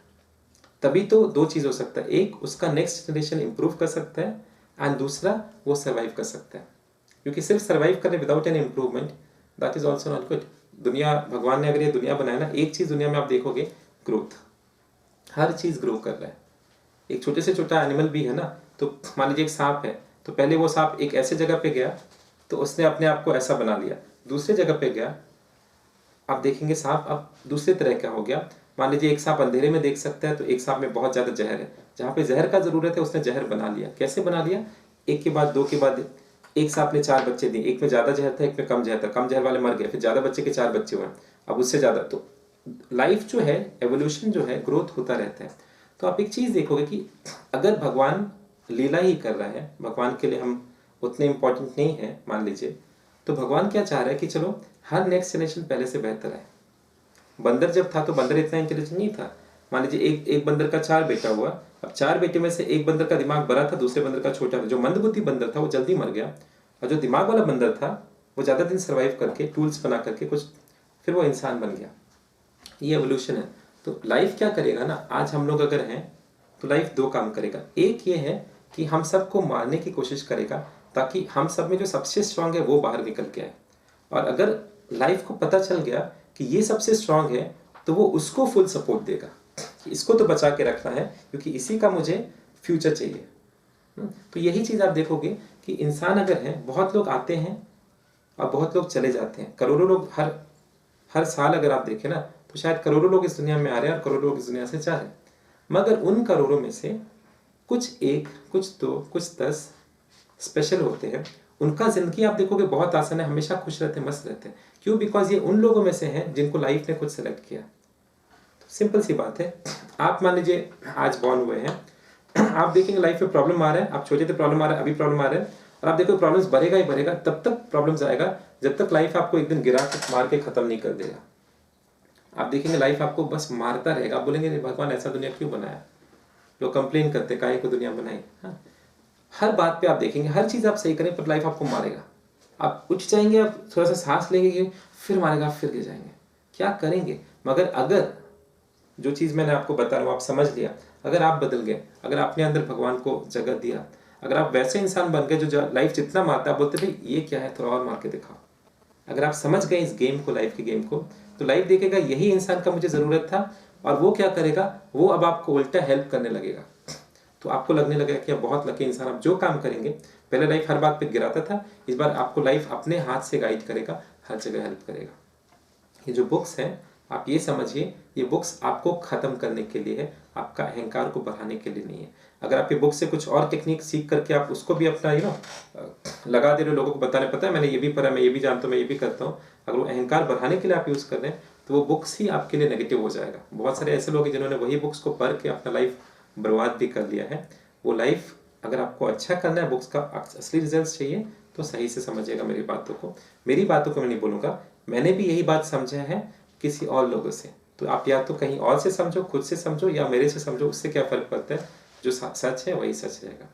Speaker 2: तभी तो 2 चीज़ हो सकता है, एक उसका नेक्स्ट जनरेशन इंप्रूव कर सकता है, एंड दूसरा वो सर्वाइव कर सकता है। क्योंकि सिर्फ सर्वाइव करें without an improvement, that is also not good. दुनिया, भगवान ने अगर ये दुनिया बनाया ना, एक चीज़ दुनिया में आप देखोगे, ग्रोथ। हर चीज़ ग्रो कर रहा है। एक छोटे से छोटा एनिमल भी है ना, तो मान लीजिए एक सांप है, तो पहले वो सांप एक ऐसे जगह पे गया तो उसने अपने आप को ऐसा बना लिया, दूसरे जगह पे गया, आप देखेंगे सांप अब दूसरे तरह का हो गया। मान लीजिए एक सांप अंधेरे में देख सकता है, तो एक सांप में बहुत ज़्यादा जहर है, जहाँ पे जहर का ज़रूरत है उसने जहर बना लिया। कैसे बना लिया? एक के बाद दो के बाद एक सांप ने 4 बच्चे दिए, एक में ज़्यादा जहर था, एक में कम जहर था, कम जहर वाले मर गए, फिर ज़्यादा बच्चे के 4 बच्चे हुए, अब उससे ज़्यादा। तो लाइफ जो है, एवोल्यूशन जो है, ग्रोथ होता रहता है। तो आप एक चीज़ देखोगे कि अगर भगवान लीला ही कर रहा है, भगवान के लिए हम उतने इम्पोर्टेंट नहीं है मान लीजिए, तो भगवान क्या चाह रहा है कि चलो हर नेक्स्ट जनरेशन पहले से बेहतर है। बंदर जब था तो बंदर इतना इंटेलिजेंट नहीं था। मान लीजिए एक बंदर का 4 बेटा हुआ, अब 4 बेटे में से एक बंदर का दिमाग बड़ा था, दूसरे बंदर का छोटा था। जो मंदबुद्धि बंदर था वो जल्दी मर गया, और जो दिमाग वाला बंदर था वो ज़्यादा दिन सर्वाइव करके टूल्स बना करके कुछ फिर वो इंसान बन गया। ये एवोल्यूशन है। तो लाइफ क्या करेगा ना, आज हम लोग अगर हैं तो लाइफ 2 काम करेगा। एक ये है कि हम सबको मारने की कोशिश करेगा ताकि हम सब में जो सबसे स्ट्रांग है वो बाहर निकल के आए। और अगर लाइफ को पता चल गया कि ये सबसे स्ट्रांग है तो वो उसको फुल सपोर्ट देगा कि इसको तो बचा के रखना है क्योंकि इसी का मुझे फ्यूचर चाहिए। तो यही चीज़ आप देखोगे कि इंसान अगर है, बहुत लोग आते हैं और बहुत लोग चले जाते हैं। करोड़ों लोग हर साल अगर आप देखें ना, तो शायद करोड़ों लोग इस दुनिया में आ रहे हैं और करोड़ों लोग इस दुनिया से जा रहे हैं। मगर उन करोड़ों में से कुछ 1, कुछ 2, कुछ 10 स्पेशल होते हैं। उनका ज़िंदगी आप देखोगे बहुत आसान है, हमेशा खुश रहते हैं, मस्त रहते हैं। क्यों? बिकॉज ये उन लोगों में से हैं जिनको लाइफ ने खुद सेलेक्ट किया। तो सिंपल सी बात है, आप मान लीजिए आज बॉर्न हुए हैं, आप देखेंगे लाइफ में प्रॉब्लम आ रहा है, आप छोटे थे प्रॉब्लम आ रहा है, अभी प्रॉब्लम आ रहा है, और आप देखो प्रॉब्लम्स बढ़ेगा ही बढ़ेगा, तब तक प्रॉब्लम्स आएगा जब तक लाइफ आपको एक दिन गिरा के मार के ख़त्म नहीं कर देगा। आप देखेंगे लाइफ आपको बस मारता रहेगा। आप बोलेंगे भगवान ऐसा दुनिया क्यों बनाया? लोग कंप्लेन करते काहे को दुनिया बनाई। हाँ, हर बात पे आप देखेंगे, हर चीज़ आप सही करें पर लाइफ आपको मारेगा। आप उठ जाएंगे, आप थोड़ा सा सांस लेंगे, फिर मारेगा, फिर गिर जाएंगे। क्या करेंगे? मगर अगर जो चीज़ मैंने आपको बता रहा हूँ आप समझ लिया, अगर आप बदल गए, अगर आपने अंदर भगवान को जगह दिया, अगर आप वैसे इंसान बन गए जो लाइफ जितना मारता है, आप बोलते भाई ये क्या है, थोड़ा और मार के दिखाओ। अगर आप समझ गए इस गेम को, लाइफ के गेम को, तो लाइफ देखेगा यही इंसान का मुझे ज़रूरत था, और वो क्या करेगा, वो अब आपको उल्टा हेल्प करने लगेगा। तो आपको लगने लगेगा कि आप बहुत लकी इंसान। आप जो काम करेंगे, पहले लाइफ हर बात पे गिराता था, इस बार आपको लाइफ अपने हाथ से गाइड करेगा, हर जगह हेल्प करेगा। ये जो बुक्स हैं, आप ये समझिए, ये बुक्स आपको ख़त्म करने के लिए है, आपका अहंकार को बढ़ाने के लिए नहीं है। अगर आप ये बुक से कुछ और टेक्निक सीख करके आप उसको भी अपना लगा दे रहे हो, लोगों को बताने, पता है मैंने ये भी पढ़ा, मैं ये भी जानता हूँ, मैं ये भी करता हूँ, अगर वो अहंकार बढ़ाने के लिए आप यूज़ कर रहे हैं तो वो बुक्स ही आपके लिए नेगेटिव हो जाएगा। बहुत सारे ऐसे लोग हैं जिन्होंने वही बुक्स को पढ़ के अपना लाइफ बर्बाद भी कर लिया है। वो लाइफ अगर आपको अच्छा करना है, बुक्स का असली रिजल्ट चाहिए, तो सही से समझिएगा मेरी बातों को। मेरी बातों को मैं नहीं बोलूँगा, मैंने भी यही बात समझा है किसी और लोगों से। तो आप या तो कहीं और से समझो, खुद से समझो, या मेरे से समझो, उससे क्या फ़र्क पड़ता है। जो सच है वही सच रहेगा।